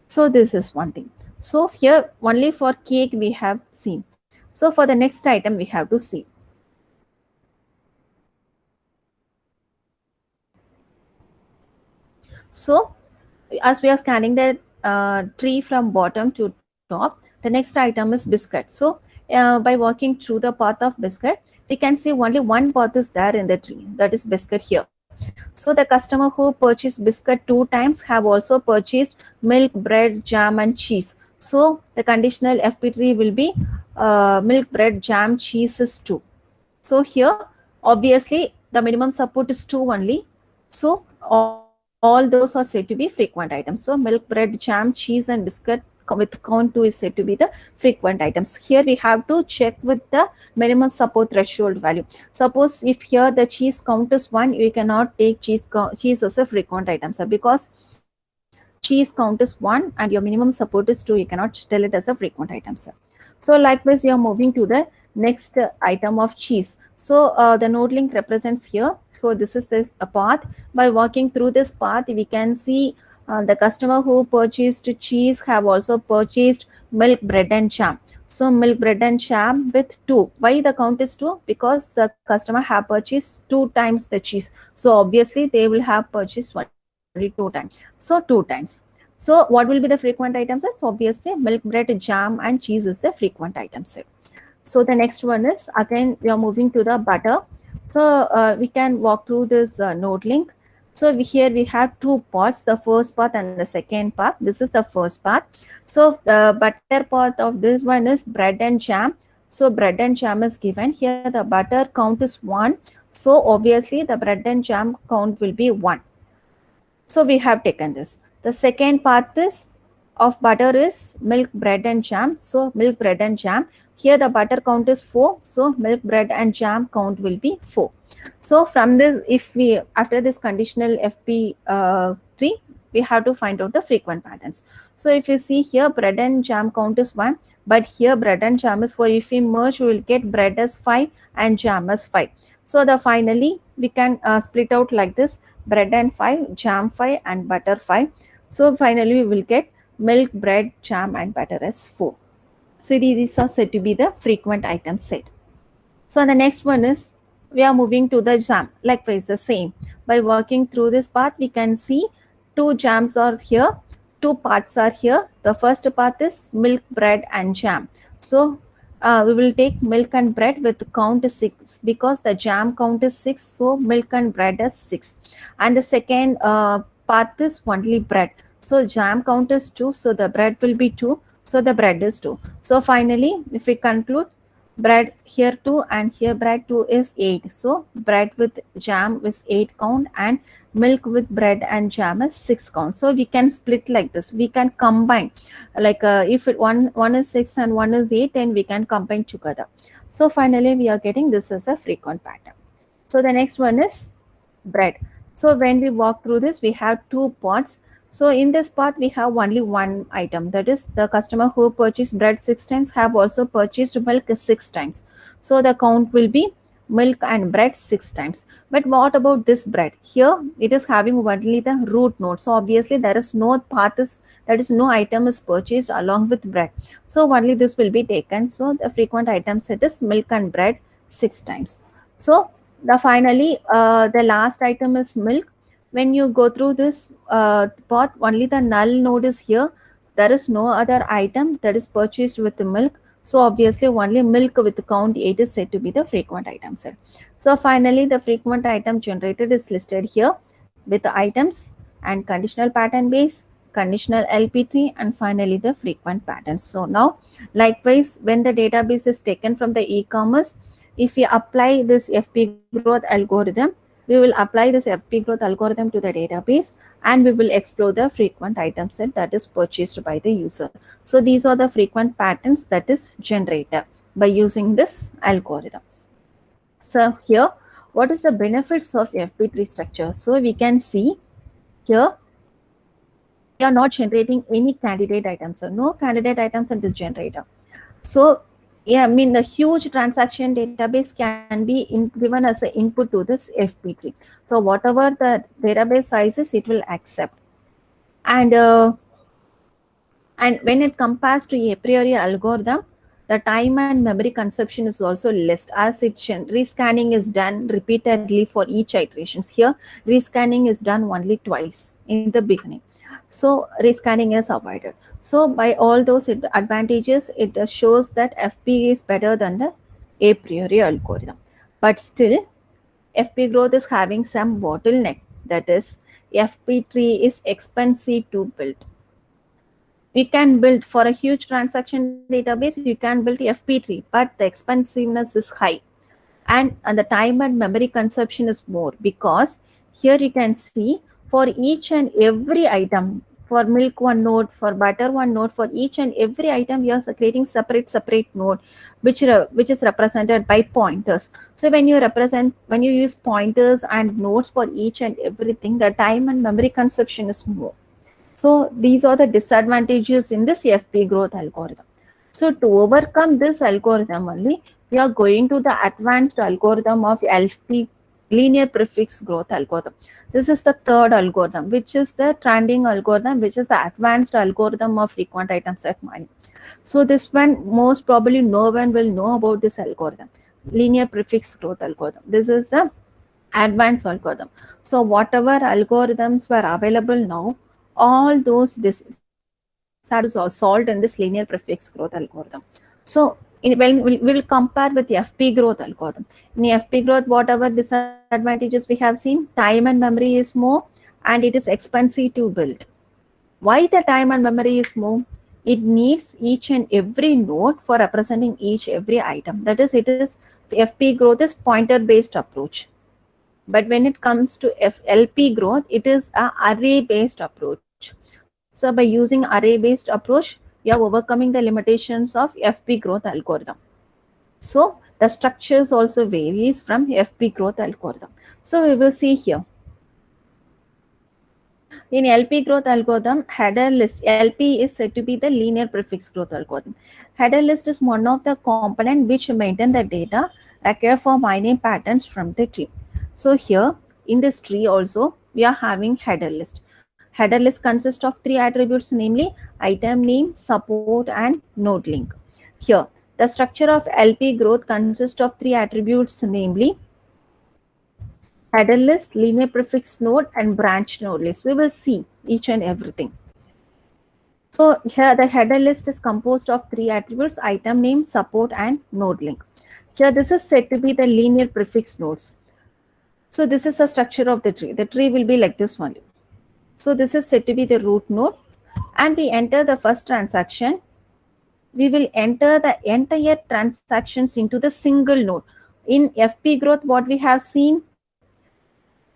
So this is one thing. So here only for cake we have seen. So for the next item we have to see. So as we are scanning the tree from bottom to top, the next item is biscuit. So by walking through the path of biscuit, we can see only one path is there in the tree, that is biscuit here. So the customer who purchased biscuit 2 times have also purchased milk, bread, jam and cheese. So the conditional FP tree will be milk, bread, jam, cheese is 2. So here obviously the minimum support is 2 only. So all those are said to be frequent items. So milk, bread, jam, cheese and biscuit with count 2 is said to be the frequent items. Here we have to check with the minimum support threshold value. Suppose if here the cheese count is 1, you cannot take cheese as a frequent item, sir, because cheese count is 1 and your minimum support is 2, you cannot tell it as a frequent item set. So likewise, you are moving to the next item of cheese. So the node link represents here. So this is this path. By walking through this path, we can see the customer who purchased cheese have also purchased milk, bread and jam. So milk, bread and jam with 2. Why the count is 2? Because the customer have purchased 2 times the cheese. So obviously they will have purchased only 2 times. So 2 times. So what will be the frequent item set? So obviously milk, bread, jam and cheese is the frequent item set. So the next one is, again we are moving to the butter. So we can walk through this node link. So here we have 2 parts, the first part and the second part. This is the first part. So the butter part of this one is bread and jam. So bread and jam is given. Here the butter count is 1. So obviously the bread and jam count will be 1. So we have taken this. The second part is of butter is milk, bread and jam. So milk, bread and jam. Here the butter count is 4. So milk, bread and jam count will be 4. So from this, if we, after this conditional FP3, we have to find out the frequent patterns. So if you see here, bread and jam count is 1, but here bread and jam is 4. If we merge, we will get bread as 5 and jam as 5. So the finally, we can split out like this, bread and 5, jam 5 and butter 5. So finally, we will get milk, bread, jam and butter as 4. So these are said to be the frequent item set. So the next one is, we are moving to the jam. Likewise, the same. By working through this path, we can see 2 jams are here, 2 parts are here. The first part is milk, bread and jam. So we will take milk and bread with count 6 because the jam count is 6. So milk and bread is 6. And the second part is only bread. So jam count is 2. So the bread will be 2. So the bread is 2. So finally, if we conclude, bread here 2 and here bread 2 is 8. So bread with jam is 8 count and milk with bread and jam is 6 count. So we can split like this. We can combine, like if one is 6 and one is 8, then we can combine together. So finally we are getting this as a frequent pattern. So the next one is bread. So when we walk through this, we have 2 parts. So in this part, we have only one item. That is, the customer who purchased bread 6 times have also purchased milk 6 times. So the count will be milk and bread 6 times. But what about this bread? Here, it is having only the root node. So obviously, there is no path, that is no item is purchased along with bread. So only this will be taken. So the frequent item set is milk and bread 6 times. So the finally, the last item is milk. When you go through this path, only the null node is here. There is no other item that is purchased with the milk. So obviously only milk with count 8 is said to be the frequent item set. So finally the frequent item generated is listed here with the items and conditional pattern base, conditional LP tree, and finally the frequent patterns. So now likewise, when the database is taken from the e-commerce, if we apply this FP growth algorithm, we will apply this FP growth algorithm to the database and we will explore the frequent item set that is purchased by the user. So these are the frequent patterns that is generated by using this algorithm. So here, what is the benefits of FP tree structure? So we can see here, we are not generating any candidate items. So no candidate items in this generator. So yeah, I mean the huge transaction database can be given as an input to this FP tree. So whatever the database size is, it will accept. And when it compares to a priori algorithm, the time and memory consumption is also less, as rescanning is done repeatedly for each iterations. Here, rescanning is done only twice in the beginning. So rescanning is avoided. So by all those advantages, it shows that FP is better than the a priori algorithm. But still, FP growth is having some bottleneck. That is, FP tree is expensive to build. We can build for a huge transaction database, you can build the FP tree, but the expensiveness is high. And the time and memory consumption is more, because here you can see for each and every item, for milk one node, for butter one node, for each and every item we are creating separate node, which is represented by pointers. So when you use pointers and nodes for each and everything, the time and memory consumption is more. So these are the disadvantages in this FP growth algorithm. So to overcome this algorithm only, we are going to the advanced algorithm of LP, linear prefix growth algorithm. This is the third algorithm, which is the trending algorithm, which is the advanced algorithm of frequent item set mining. So this one, most probably no one will know about this algorithm, linear prefix growth algorithm. This is the advanced algorithm. So whatever algorithms were available now, all those disadvantages are solved in this linear prefix growth algorithm. So when we will compare with the FP growth algorithm. In the FP growth, whatever disadvantages we have seen, time and memory is more, and it is expensive to build. Why the time and memory is more? It needs each and every node for representing each every item. That is, it is FP growth is pointer based approach. But when it comes to LP growth, it is a array based approach. So by using array based approach, we are overcoming the limitations of FP growth algorithm. So the structures also varies from FP growth algorithm. So we will see here. In LP growth algorithm, header list, LP is said to be the linear prefix growth algorithm. Header list is one of the component which maintain the data required for mining patterns from the tree. So here in this tree also, we are having header list. Header list consists of three attributes, namely item name, support, and node link. Here, the structure of LP growth consists of three attributes, namely header list, linear prefix node, and branch node list. We will see each and everything. So here the header list is composed of three attributes, item name, support, and node link. Here this is said to be the linear prefix nodes. So this is the structure of the tree. The tree will be like this only. So this is said to be the root node, and we enter the first transaction. We will enter the entire transactions into the single node. In FP growth, what we have seen,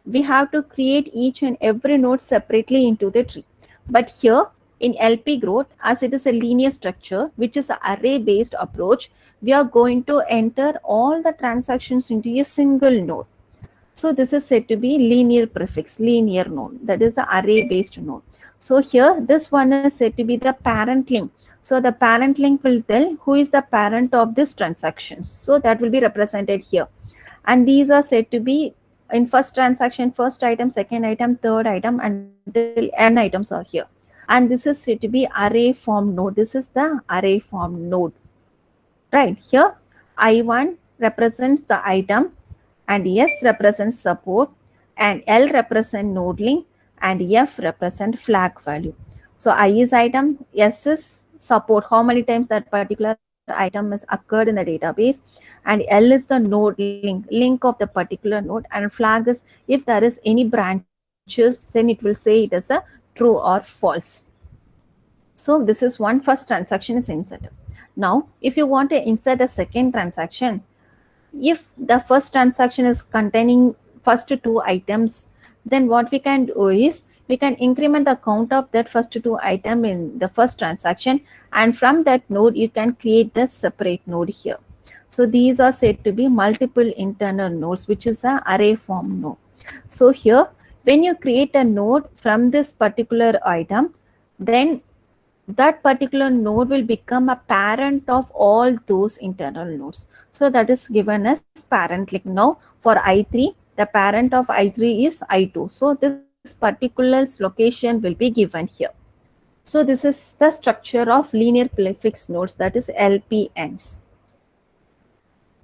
we have to create each and every node separately into the tree. But here in LP growth, as it is a linear structure, which is an array based approach, we are going to enter all the transactions into a single node. So this is said to be linear prefix, linear node, that is the array based node. So here this one is said to be the parent link. So the parent link will tell who is the parent of this transactions. So that will be represented here. And these are said to be in first transaction, first item, second item, third item, until n items are here. And this is said to be array form node. This is the array form node. Right here, I1 represents the item, and S represents support, and L represent node link, and F represent flag value. So I is item, S is support, how many times that particular item is occurred in the database, and L is the node link of the particular node, and flag is if there is any branches, then it will say it as a true or false. So this is one first transaction is inserted. Now, if you want to insert a second transaction, if the first transaction is containing first two items, then what we can do is we can increment the count of that first two item in the first transaction, and from that node you can create the separate node here. So these are said to be multiple internal nodes, which is an array form node. So here when you create a node from this particular item, then that particular node will become a parent of all those internal nodes. So that is given as parent link. Now for I3, the parent of I3 is I2. So this particular location will be given here. So this is the structure of linear prefix nodes, that is LPNs.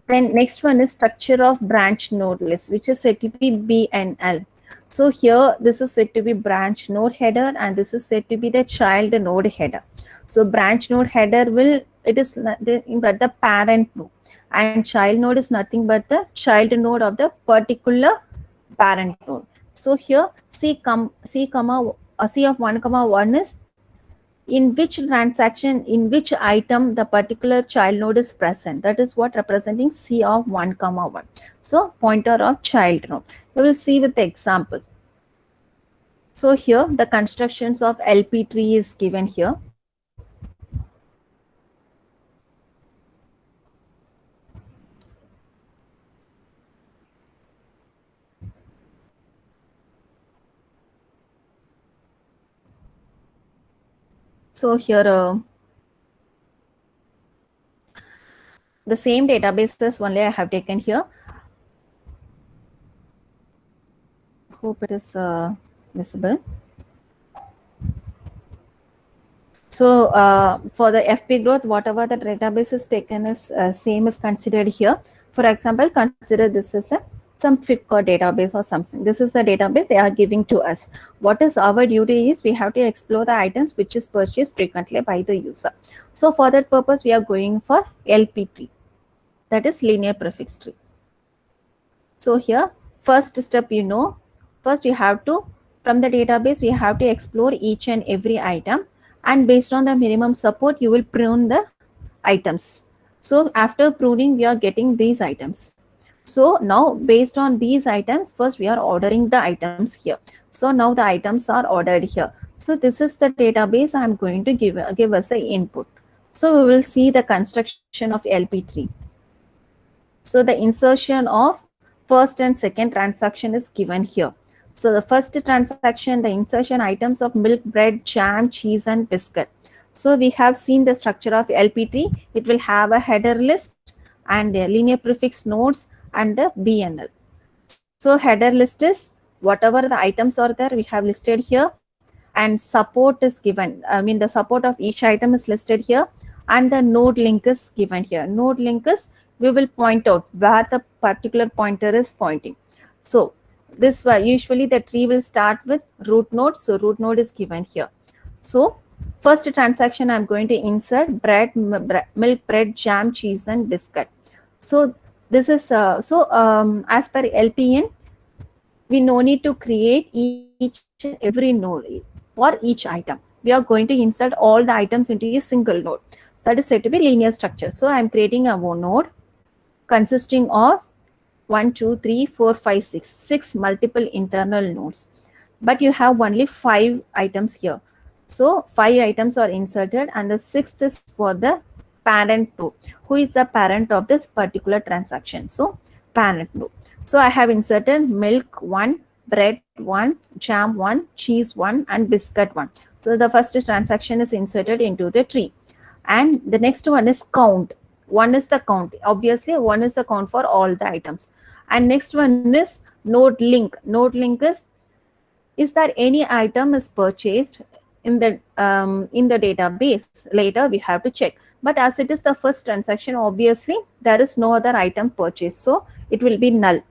Then next one is structure of branch node list, which is said to be BNL. So here this is said to be branch node header, and this is said to be the child node header. So branch node header will, it is nothing but the parent node, and child node is nothing but the child node of the particular parent node. So here C of 1 comma 1 is in which transaction, in which item the particular child node is present. That is what representing C of 1 comma 1. So pointer of child node. We will see with the example. So here the constructions of LP tree is given here. So here the same databases only I have taken here. Hope it is visible. So for the FP growth, whatever the database is taken is same is considered here. For example, consider this is some FIPCO database or something. This is the database they are giving to us. What is our duty is we have to explore the items which is purchased frequently by the user. So for that purpose, we are going for LP tree, that is linear prefix tree. So here, first step, first you have to, from the database, we have to explore each and every item, and based on the minimum support, you will prune the items. So after pruning, we are getting these items. So now based on these items, first we are ordering the items here. So now the items are ordered here. So this is the database I am going to give us a input. So we will see the construction of LP3. So the insertion of first and second transaction is given here. So the first transaction, the insertion items of milk, bread, jam, cheese, and biscuit. So we have seen the structure of LP3. It will have a header list and a linear prefix nodes and the BNL. So header list is whatever the items are there, we have listed here, and support is given. I mean the support of each item is listed here, and the node link is given here. Node link is, we will point out where the particular pointer is pointing. So this way, usually the tree will start with root node. So root node is given here. So first transaction, I'm going to insert bread, milk, bread, jam, cheese, and biscuit. So this is as per LPN, we no need to create each and every node for each item. We are going to insert all the items into a single node. That is said to be linear structure. So I'm creating a node consisting of 1, 2, 3, 4, 5, 6 multiple internal nodes. But you have only 5 items here. So 5 items are inserted, and the 6th is for the parent node. Who is the parent of this particular transaction? So parent node. So I have inserted milk 1, bread 1, jam 1, cheese 1, and biscuit 1. So the first transaction is inserted into the tree. And the next one is count. One is the count. Obviously, one is the count for all the items. And next one is node link. Node link is there any item is purchased in the database? Later we have to check. But as it is the first transaction, obviously there is no other item purchased, so it will be null.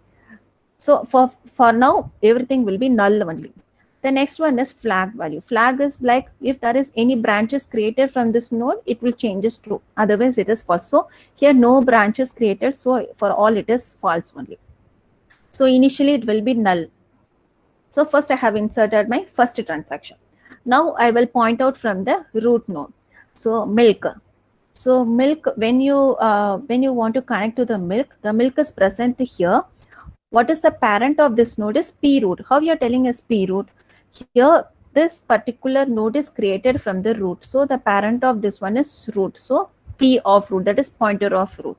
So for now, everything will be null only. The next one is flag value. Flag is like if there is any branches created from this node, it will change as true. Otherwise, it is false. So here no branches created. So for all it is false only. So initially it will be null. So first I have inserted my first transaction. Now I will point out from the root node. So milk. So milk, when you want to connect to the milk is present here. What is the parent of this node is p root. How you are telling is p root? Here, this particular node is created from the root. So the parent of this one is root. So p of root, that is pointer of root.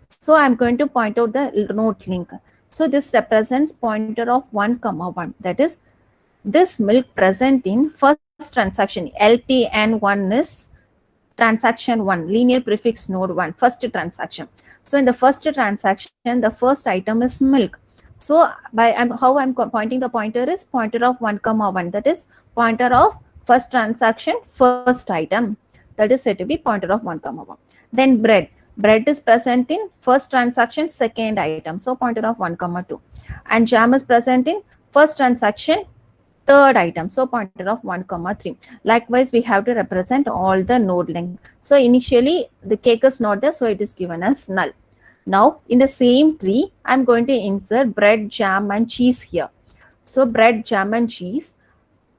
So I'm going to point out the node link. So this represents pointer of 1, 1. That is, this milk present in first transaction. LPN1 is transaction 1, linear prefix node 1, first transaction. So in the first transaction, the first item is milk. So how I'm pointing the pointer is pointer of 1, 1. That is pointer of first transaction, first item. That is said to be pointer of 1, 1. Then bread. Bread is present in first transaction, second item. So pointer of 1, 2. And jam is present in first transaction, third item. So pointer of 1, 3. Likewise, we have to represent all the node length. So initially the cake is not there, so it is given as null. Now in the same tree, I'm going to insert bread, jam, and cheese here. So bread, jam, and cheese.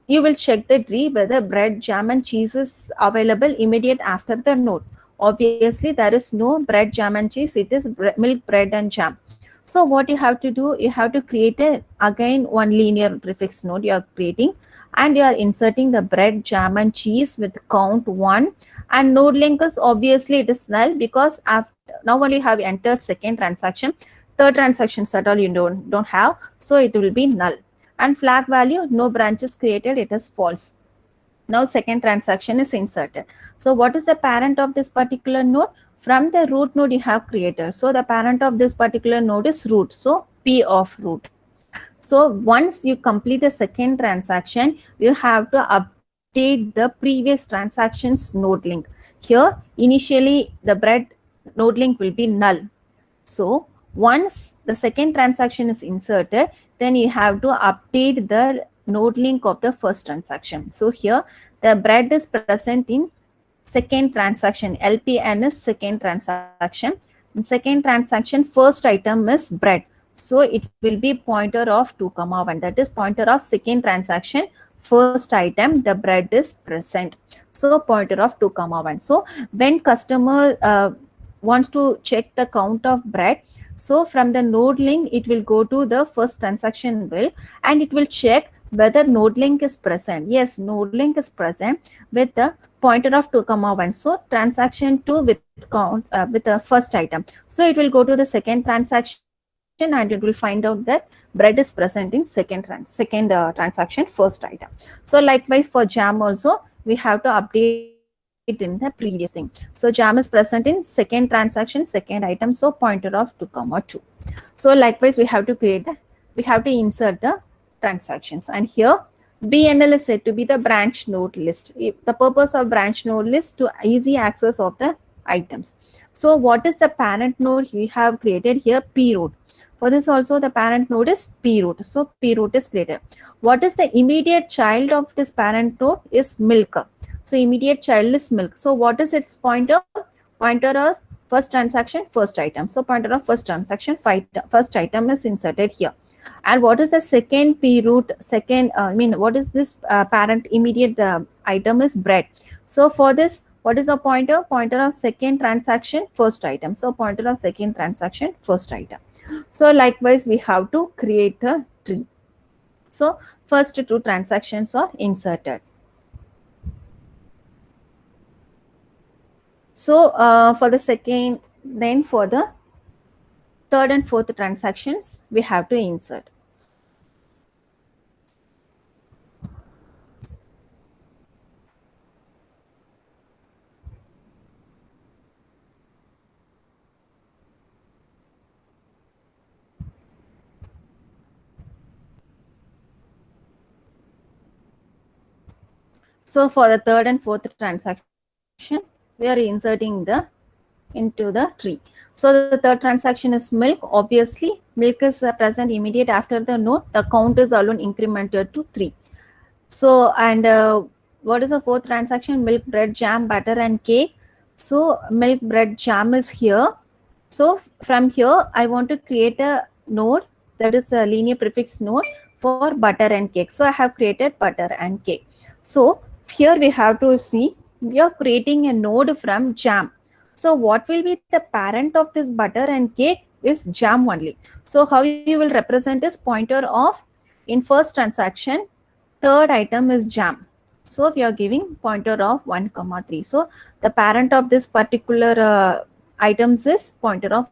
You will check the tree whether bread, jam, and cheese is available immediate after the node. Obviously, there is no bread, jam, and cheese. It is milk, bread, and jam. So what you have to do, you have to create again one linear prefix node you are creating, and you are inserting the bread, jam, and cheese with count 1. And node link is obviously it is null because after now only have entered second transaction. Third transactions at all you don't have, so it will be null. And flag value, no branches created, it is false. Now second transaction is inserted. So what is the parent of this particular node? From the root node you have created. So the parent of this particular node is root. So P of root. So once you complete the second transaction, you have to update the previous transaction's node link. Here, initially the bread node link will be null. So once the second transaction is inserted, then you have to update the node link of the first transaction. So here the bread is present in second transaction. LPN is second transaction. In second transaction, first item is bread. So it will be pointer of 2, 1. That is pointer of second transaction. First item, the bread is present. So pointer of 2, 1. So when customer wants to check the count of bread, so from the node link, it will go to the first transaction will, and it will check whether node link is present. Yes, node link is present with the pointer of 2, 1. So transaction 2 with count with the first item. So it will go to the second transaction and it will find out that bread is present in second transaction first item. So likewise for jam also we have to update in the previous thing. So jam is present in second transaction second item, so pointer of 2, 2. So likewise we have to insert the transactions, and here BNL is said to be the branch node list. The purpose of branch node list to easy access of the items. So what is the parent node we have created here? P root. For this also the parent node is P root. So P root is created. What is the immediate child of this parent node? Is milk. So immediate child is milk. So what is its pointer? Pointer of first transaction, first item. So pointer of first transaction, first item is inserted here. And what is the second P root? What is this parent immediate item is bread. So for this, what is the pointer? Pointer of second transaction, first item. So pointer of second transaction, first item. So likewise, we have to create a tree. So first 2 transactions are inserted. So for the second, then for the third and fourth transactions, we have to insert. So for the third and fourth transaction, we are inserting into the tree. So the third transaction is milk. Obviously, milk is present immediate after the node. The count is alone incremented to 3. So, and what is the fourth transaction? Milk, bread, jam, butter, and cake. So milk, bread, jam is here. So from here, I want to create a node, that is a linear prefix node for butter and cake. So I have created butter and cake. So here we have to see, we are creating a node from jam. So what will be the parent of this butter and cake is jam only. So how you will represent is pointer of, in first transaction, third item is jam. So we are giving pointer of 1, 3. So the parent of this particular items is pointer of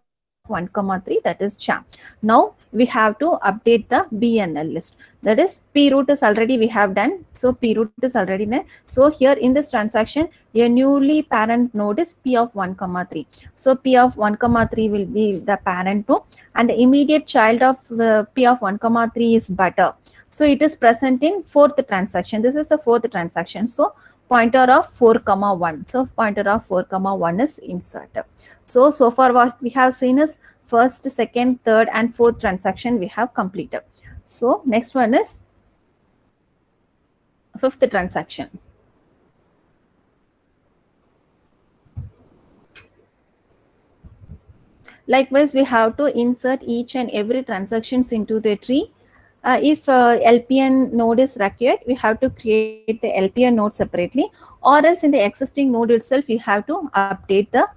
1, 3, that is jam. Now we have to update the BNL list. That is P root is already we have done. So P root is already done. So here in this transaction, a newly parent node is P of 1, 3. So P of 1, 3 will be the parent node, and the immediate child of P of 1, 3 is butter. So it is present in fourth transaction. This is the fourth transaction. So pointer of 4, 1. So pointer of 4, 1 is inserted. So far what we have seen is first, second, third, and fourth transaction we have completed. So next one is fifth transaction. Likewise, we have to insert each and every transactions into the tree. If LPN node is required, we have to create the LPN node separately, or else in the existing node itself, you have to update the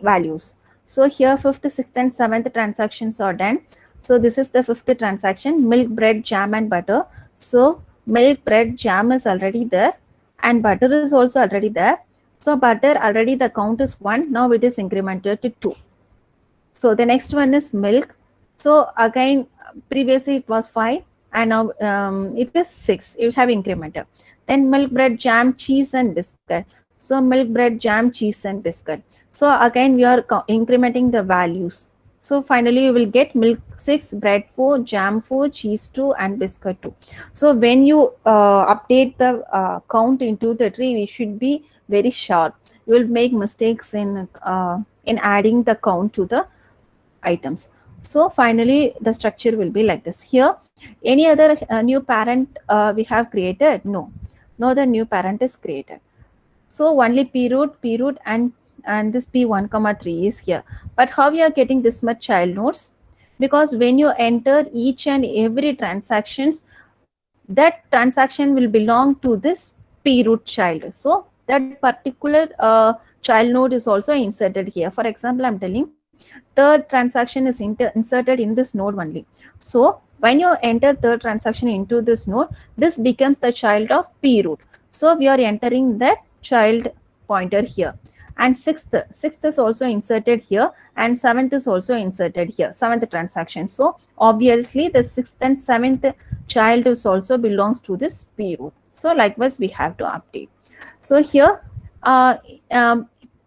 values. So here 5th, 6th, and 7th transactions are done. So this is the 5th transaction, milk, bread, jam, and butter. So milk, bread, jam is already there, and butter is also already there. So butter already the count is 1. Now it is incremented to 2. So the next one is milk. So again, previously it was 5, and now it is 6. You have incremented. Then milk, bread, jam, cheese, and biscuit. So milk, bread, jam, cheese, and biscuit. So again we are incrementing the values. So finally you will get milk 6, bread 4, jam 4, cheese 2, and biscuit 2. So when you update the count into the tree, we should be very sharp. You will make mistakes in adding the count to the items. So finally the structure will be like this. Here any other new parent we have created? No the new parent is created. So only p root and this p1 comma 3 is here. But how you are getting this much child nodes? Because when you enter each and every transactions, that transaction will belong to this p root child. So that particular child node is also inserted here. For example, I'm telling third transaction is inserted in this node only. So when you enter third transaction into this node, this becomes the child of p root. So we are entering that child pointer here. And sixth is also inserted here, and seventh is also inserted here, seventh transaction. So obviously the sixth and seventh child is also belongs to this p root. So likewise we have to update. So here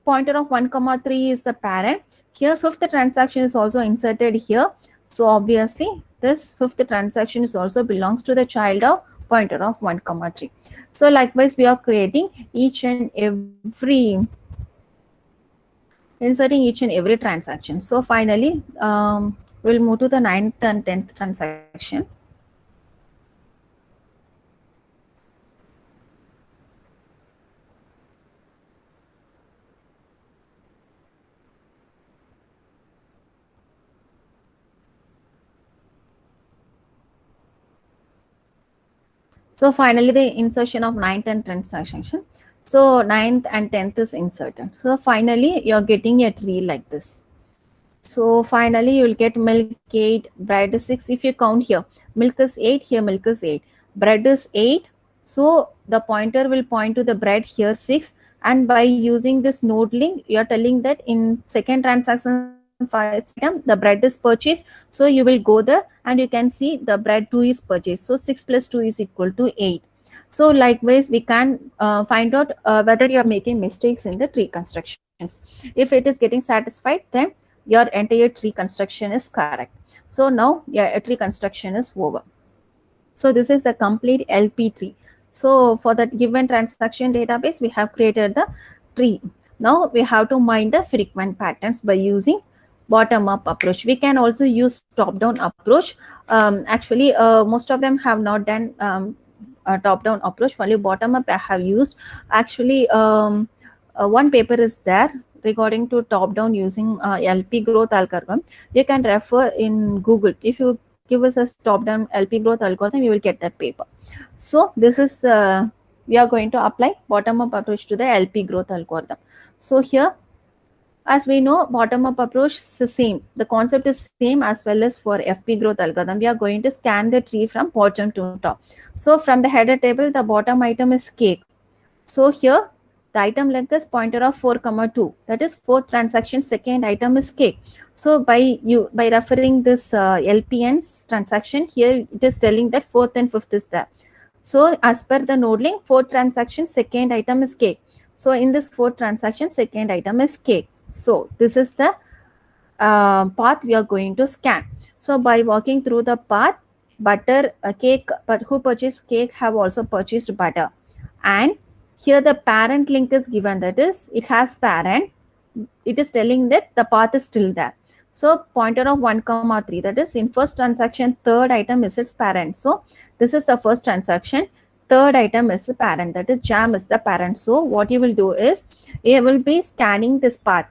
pointer of 1 comma 3 is the parent. Here fifth transaction is also inserted here. So obviously this fifth transaction is also belongs to the child of pointer of 1 comma 3. So likewise we are creating each and every inserting each and every transaction. So finally we'll move to the 9th and 10th transaction. So finally the insertion of 9th and 10th transaction. So 9th and 10th is inserted. So finally you're getting a tree like this. So finally you will get milk 8, bread is 6. If you count here, milk is 8, here milk is 8, bread is 8. So the pointer will point to the bread here 6. And by using this node link, you are telling that in second transaction item, the bread is purchased. So you will go there and you can see the bread 2 is purchased. So 6 plus 2 is equal to 8. So likewise, we can find out whether you are making mistakes in the tree constructions. If it is getting satisfied, then your entire tree construction is correct. So now your tree construction is over. So this is the complete LP tree. So for that given transaction database, we have created the tree. Now we have to mine the frequent patterns by using bottom-up approach. We can also use top-down approach. Actually, most of them have not done top-down approach. Only bottom-up I have used. Actually, one paper is there regarding to top-down using LP growth algorithm. You can refer in Google. If you give us a top-down LP growth algorithm, you will get that paper. So this is we are going to apply bottom-up approach to the LP growth algorithm. So here, as we know, bottom-up approach is the same. The concept is same as well as for FP growth algorithm. We are going to scan the tree from bottom to top. So from the header table, the bottom item is cake. So here, the item length is pointer of 4,2. That is fourth transaction. Second item is cake. So by referring this LPN's transaction, here it is telling that fourth and fifth is there. So as per the node link, fourth transaction, second item is cake. So in this fourth transaction, second item is cake. So this is the path we are going to scan. So by walking through the path, butter, cake, but who purchased cake have also purchased butter. And here the parent link is given, that is it has parent. It is telling that the path is still there. So pointer of 1,3, that is in first transaction, third item is its parent. So this is the first transaction. Third item is the parent, that is jam is the parent. So what you will do is you will be scanning this path,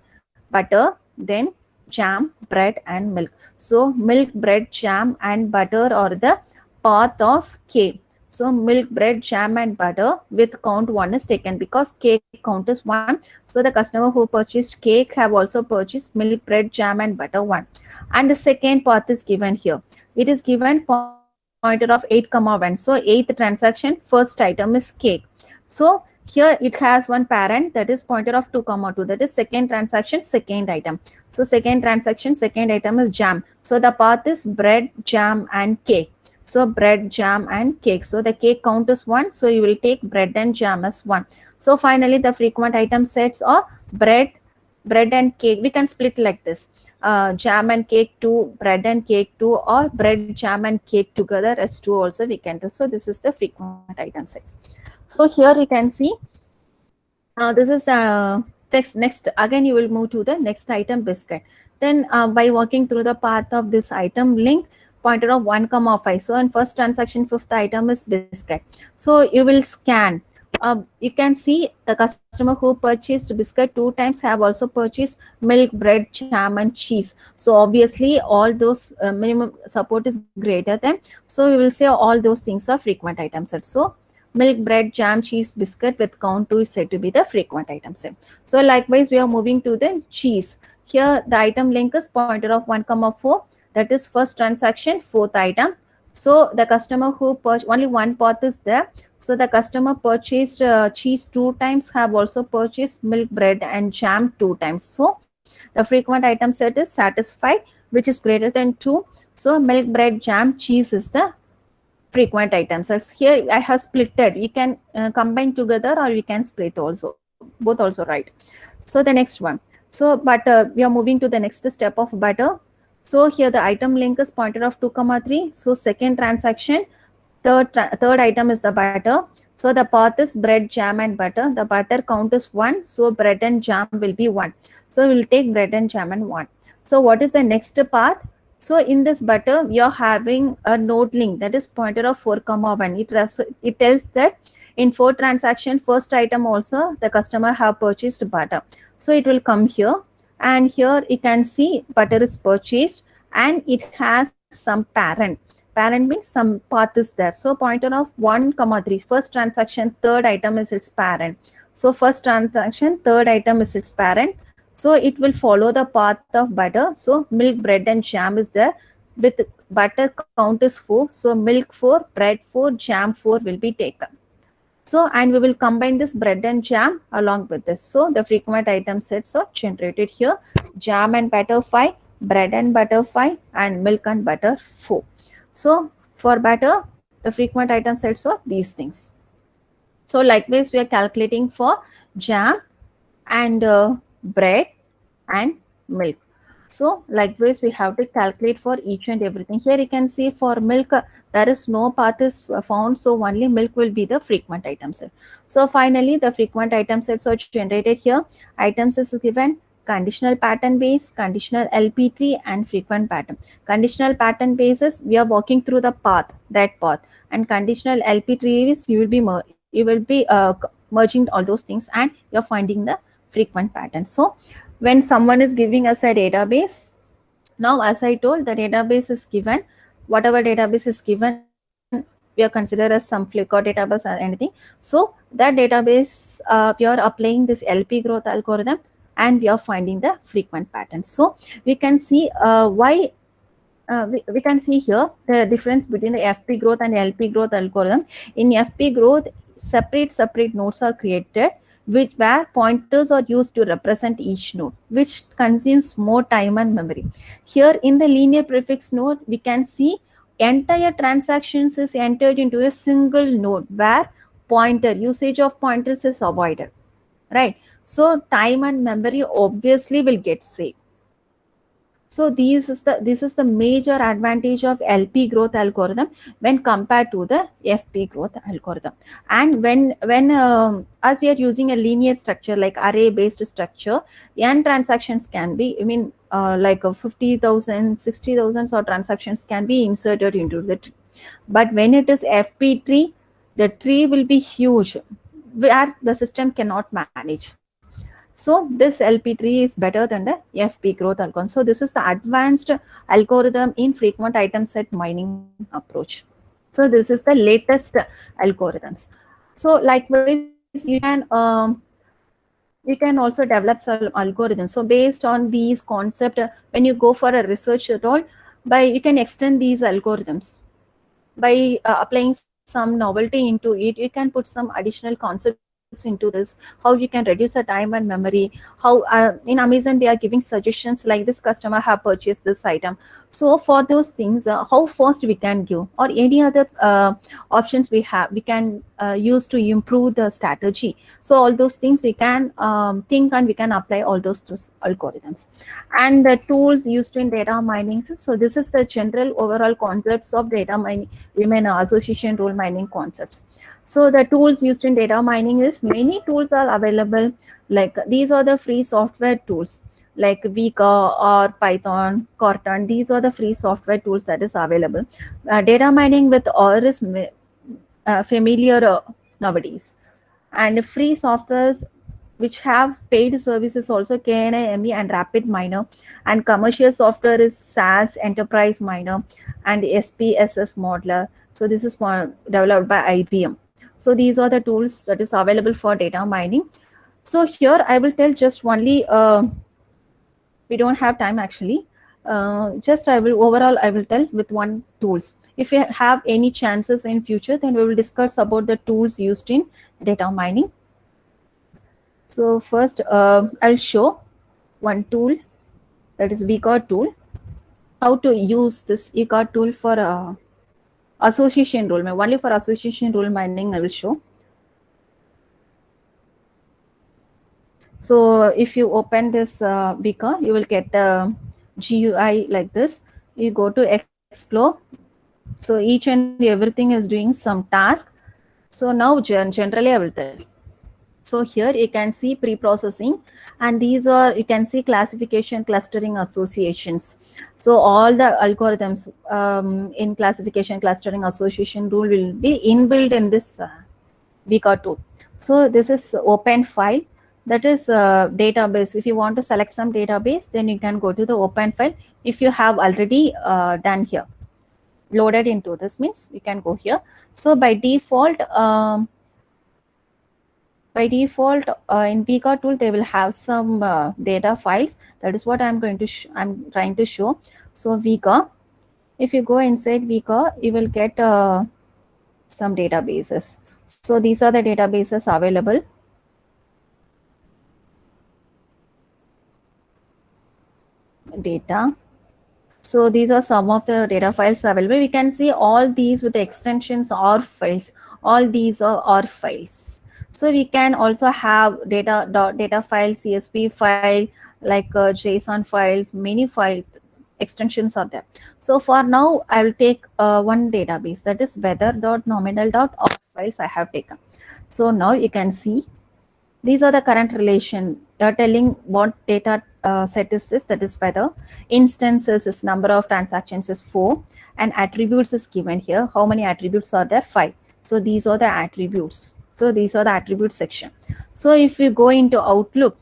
butter, then jam, bread and milk. So milk, bread, jam and butter are the path of K. So milk, bread, jam and butter with count 1 is taken because cake count is 1. So the customer who purchased cake have also purchased milk, bread, jam and butter 1. And the second path is given here. It is given pointer of 8,1. So 8th transaction, first item is cake. So here it has one parent, that is pointer of 2,2. That is second transaction, second item. So second transaction, second item is jam. So the path is bread, jam and cake. So bread, jam, and cake. So the cake count is 1. So you will take bread and jam as 1. So finally, the frequent item sets are bread, bread and cake. We can split like this. Jam and cake 2, bread and cake 2, or bread, jam, and cake together as 2 also we can do. So this is the frequent item sets. So here you can see this is next again you will move to the next item, biscuit. Then by walking through the path of this item link, pointer of 1 comma 5. So in first transaction, fifth item is biscuit. So you will scan. You can see the customer who purchased biscuit 2 times have also purchased milk, bread, jam, and cheese. So obviously all those minimum support is greater than. So we will say all those things are frequent item sets. So milk, bread, jam, cheese, biscuit with count 2 is said to be the frequent item set. So likewise, we are moving to the cheese. Here the item link is pointer of 1 comma 4. That is first transaction, fourth item. So the customer who purchased, only one path is there. So the customer purchased cheese 2 times, have also purchased milk, bread, and jam 2 times. So the frequent item set is satisfied, which is greater than 2. So milk, bread, jam, cheese is the frequent items. So here I have splitted. You can combine together or you can split also. Both also right. So the next one. So butter, we are moving to the next step of butter. So here the item link is pointer of 2 comma 3. So second transaction, third item is the butter. So the path is bread, jam, and butter. The butter count is 1. So bread and jam will be 1. So we will take bread and jam and 1. So what is the next path? So in this butter, we are having a node link that is pointer of 4 comma 1. It tells that in 4 transaction, first item also the customer have purchased butter. So it will come here, and here you can see butter is purchased and it has some parent. Parent means some path is there. So pointer of 1 comma 3. First transaction, third item is its parent. So first transaction, third item is its parent. So it will follow the path of butter. So milk, bread, and jam is there. With butter count is 4. So milk 4, bread 4, jam 4 will be taken. So, and we will combine this bread and jam along with this. So the frequent item sets are generated here. Jam and butter 5, bread and butter 5, and milk and butter 4. So for butter, the frequent item sets are these things. So likewise, we are calculating for jam and bread and milk. So likewise, we have to calculate for each and everything. Here you can see for milk, there is no path is found. So only milk will be the frequent item set. So finally, the frequent item sets are generated here. Items is given conditional pattern base, conditional LP tree, and frequent pattern. Conditional pattern basis, we are walking through the path, that path. And conditional LP tree is you will be merging all those things and you're finding the frequent pattern. So when someone is giving us a database, now as I told, the database is given, whatever database is given, we are considered as some Flickr database or anything. So that database, we are applying this LP growth algorithm and we are finding the frequent pattern. So we can see we can see here the difference between the FP growth and LP growth algorithm. In FP growth, separate nodes are created, where pointers are used to represent each node, which consumes more time and memory. Here in the linear prefix node, we can see entire transactions is entered into a single node where usage of pointers is avoided, right? So time and memory obviously will get saved. So this is the major advantage of LP growth algorithm when compared to the FP growth algorithm. And when as we are using a linear structure like array based structure, n transactions can be, like 50,000, 60,000 or transactions can be inserted into the tree. But when it is FP tree, the tree will be huge where the system cannot manage. So this LP tree is better than the FP growth algorithm. So this is the advanced algorithm in frequent item set mining approach. So this is the latest algorithms. So likewise, you can also develop some algorithms. So based on these concepts, when you go for a research role, you can extend these algorithms by applying some novelty into it. You can put some additional concept into this, how you can reduce the time and memory, how in Amazon they are giving suggestions like this customer have purchased this item. So for those things, how fast we can give, or any other options we have, we can use to improve the strategy. So all those things we can think, and we can apply all those algorithms. And the tools used in data mining. So this is the general overall concepts of data mining, association rule mining concepts. So the tools used in data mining is, many tools are available. Like these are the free software tools like Vika or Python, Cortana. These are the free software tools that is available. Data mining with OR is familiar nowadays. And free softwares which have paid services also, KNI, ME, and Rapid Miner. And commercial software is SAS, Enterprise Miner, and SPSS Modeler. So this is developed by IBM. So these are the tools that is available for data mining. So here I will tell just only, we don't have time actually. Just I will tell with one tools. If we have any chances in future, then we will discuss about the tools used in data mining. So first I'll show one tool, that is VCAR tool. How to use this VCAR tool for association rule. Only for association rule mining I will show. So if you open this VCAR, you will get the GUI like this. You go to explore. So each and everything is doing some task. So now generally I will tell. So here you can see pre-processing, and these are, you can see classification, clustering, associations. So all the algorithms in classification, clustering, association rule will be inbuilt in this VCAR tool. So this is open file, that is database. If you want to select some database, then you can go to the open file. If you have already done here, loaded into this, means you can go here. So by default in VCAR tool they will have some data files. That is what I'm trying to show. So VCAR, if you go inside VCAR, you will get some databases. So these are the databases available. Data. So these are some of the data files available. We can see all these with the extensions OR files. All these are OR files. So we can also have data file, CSV file, like JSON files, many file extensions are there. So for now, I will take one database, that is weather.nominal.org files I have taken. So now you can see these are the current relation. You're telling what data set is this, that is weather. Instances is number of transactions is 4, and attributes is given here. How many attributes are there? 5. So these are the attributes. So these are the attribute section. So if you go into Outlook,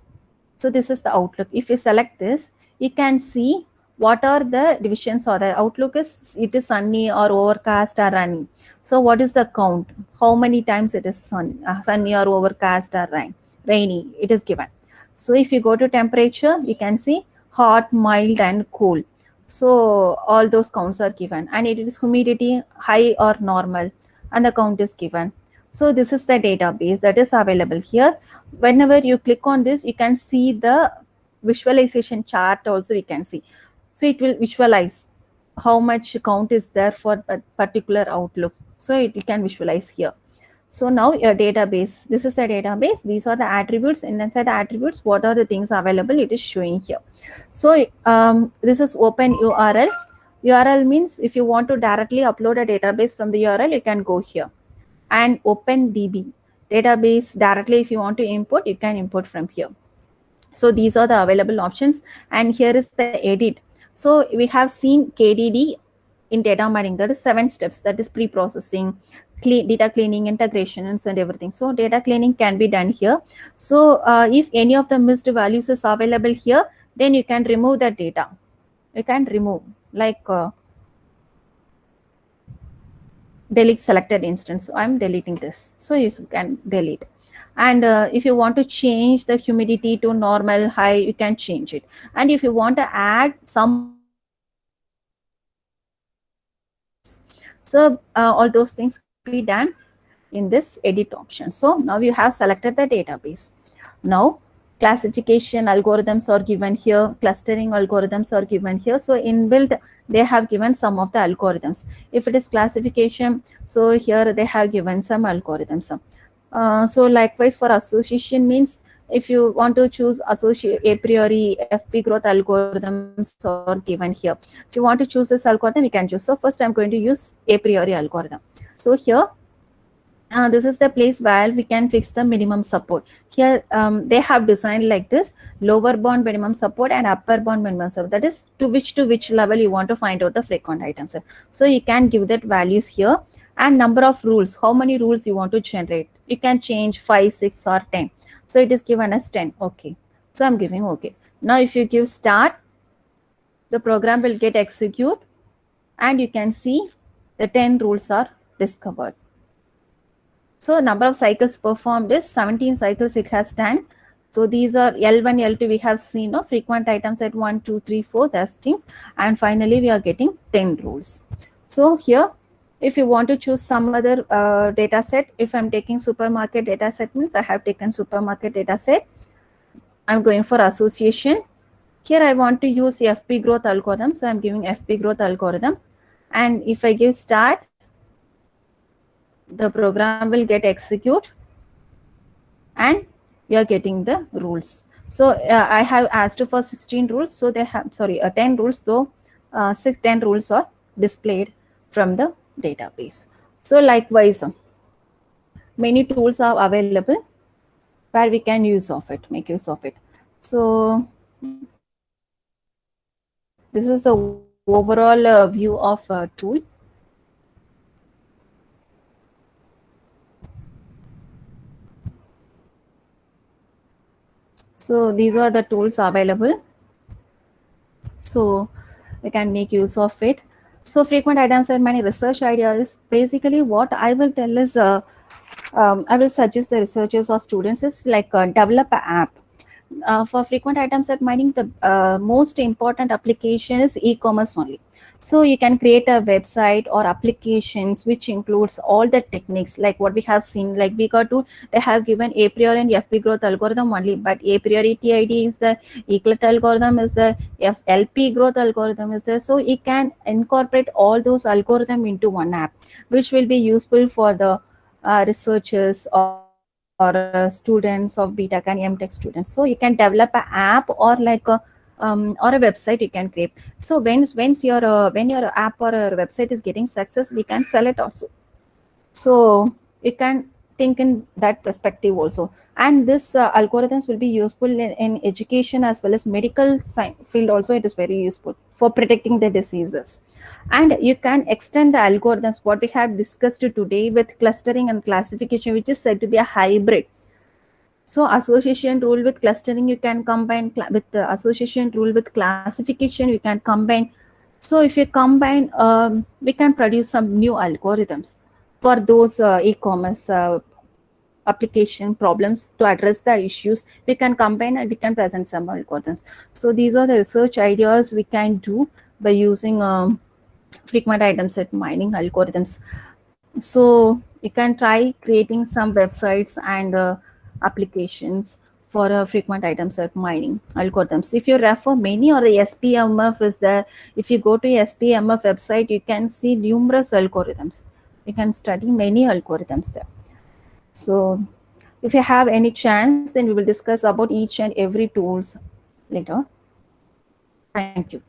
so this is the Outlook. If you select this, you can see what are the divisions or the Outlook is, it is sunny or overcast or rainy. So what is the count? How many times it is sunny or overcast or rainy? It is given. So if you go to temperature, you can see hot, mild, and cool. So all those counts are given, and it is humidity, high or normal, and the count is given. So this is the database that is available here. Whenever you click on this, you can see the visualization chart also you can see. So it will visualize how much count is there for a particular Outlook. So you can visualize here. So now your database, this is the database. These are the attributes, and inside the attributes, what are the things available? It is showing here. So this is open URL. URL means if you want to directly upload a database from the URL, you can go here. And OpenDB database directly, if you want to import, you can import from here. So these are the available options, and here is the edit. So we have seen KDD in data mining. That is 7 steps. That is pre-processing, data cleaning, integrations, and everything. So data cleaning can be done here. So if any of the missed values is available here, then you can remove the data. You can remove, like delete selected instance. So I'm deleting this. So you can delete. And if you want to change the humidity to normal, high, you can change it. And if you want to add some, so all those things can be done. in this edit option. So now you have selected the database. Now classification algorithms are given here, clustering algorithms are given here. So inbuilt, they have given some of the algorithms. If it is classification, so here they have given some algorithms. So likewise for association means, if you want to choose associate a priori FP growth algorithms are given here. If you want to choose this algorithm, you can choose. So first I'm going to use a priori algorithm. So here this is the place where we can fix the minimum support. Here they have designed like this: lower bound minimum support and upper bound minimum support. That is to which level you want to find out the frequent items. So you can give that values here, and number of rules, how many rules you want to generate. You can change 5, 6 or 10. So it is given as 10. Okay. So I'm giving okay. Now if you give start, the program will get execute, and you can see the 10 rules are discovered. So number of cycles performed is 17 cycles it has done. So these are L1, L2 we have seen, no, frequent items at 1, 2, 3, 4, that's things. And finally we are getting 10 rules. So here, if you want to choose some other data set, if I'm taking supermarket data set means I have taken supermarket data set. I'm going for association. Here I want to use FP growth algorithm. So I'm giving FP growth algorithm. And if I give start, the program will get execute, and we are getting the rules. So I have asked for 16 rules. So they have, 10 rules. So 10 rules are displayed from the database. So likewise, many tools are available where we can make use of it. So this is the overall view of a tool. So these are the tools available. So we can make use of it. So frequent items and many research ideas. Basically, what I will tell is, I will suggest the researchers or students is like develop an app. For frequent items at mining, the most important application is e-commerce only. So you can create a website or applications which includes all the techniques like what we have seen. Like we got to, they have given a priori and FP growth algorithm only, but a priori TID is the ECLET algorithm, is the LP growth algorithm is there. So you can incorporate all those algorithms into one app, which will be useful for the researchers or students of BTech and MTech students. So you can develop an app or like a or a website you can create. So when your app or a website is getting success, we can sell it also. So you can think in that perspective also. And this algorithms will be useful in education as well as medical science field also. It is very useful for predicting the diseases. And you can extend the algorithms what we have discussed today with clustering and classification, which is said to be a hybrid. So association rule with clustering you can combine, with the association rule with classification you can combine. So if you combine, we can produce some new algorithms for those e-commerce application problems. To address the issues, we can combine and we can present some algorithms. So these are the research ideas we can do by using frequent item set mining algorithms. So you can try creating some websites and applications for frequent item set mining algorithms. If you refer many, or the SPMF is there, if you go to SPMF website, you can see numerous algorithms. You can study many algorithms there. So if you have any chance, then we will discuss about each and every tools later. Thank you.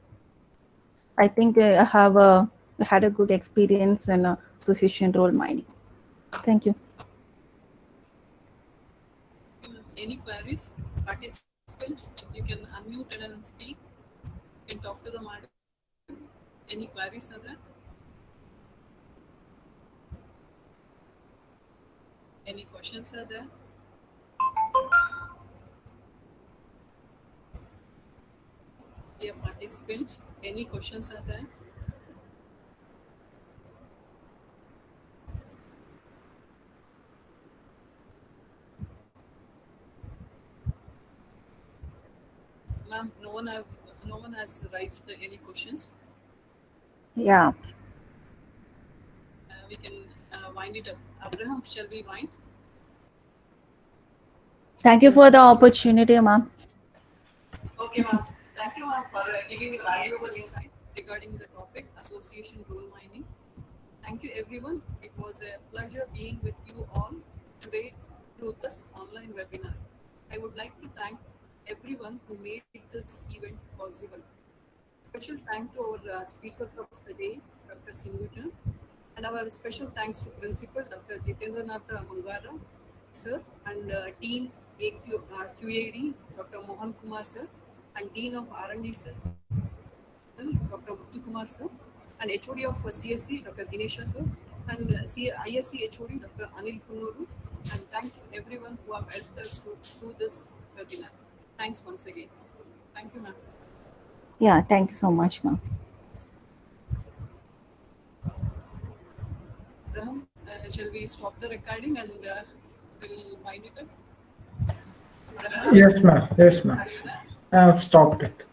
I think I have had a good experience in association role mining. Thank you. Any queries? Participants, you can unmute and speak. You can talk to the moderator. Any queries are there? Any questions are there? Dear participants, any questions are there? Ma'am, no one has raised any questions. Yeah. We can wind it up. Abraham, shall we wind? Thank you for the opportunity, ma'am. Okay, ma'am. Thank you, ma'am, for giving a valuable insight regarding the topic association role mining. Thank you, everyone. It was a pleasure being with you all today through this online webinar. I would like to thank everyone who made this event possible. Special thank to our speaker of the day, Dr. Sindhuja, and our special thanks to Principal Dr. Jitendranatha Mangara, sir, and Dean QAD, Dr. Mohan Kumar, sir, and Dean of R&D, sir, Dr. Muthu Kumar, sir, and HOD of CSC, Dr. Dinesha, sir, and ISC HOD, Dr. Anil Kunuru, and thank to everyone who have helped us to do this webinar. Thanks once again. Thank you, ma'am. Yeah, thank you so much, ma'am. Abraham, shall we stop the recording and we'll wind it up? Yes, ma'am. Yes, ma'am. I have stopped it.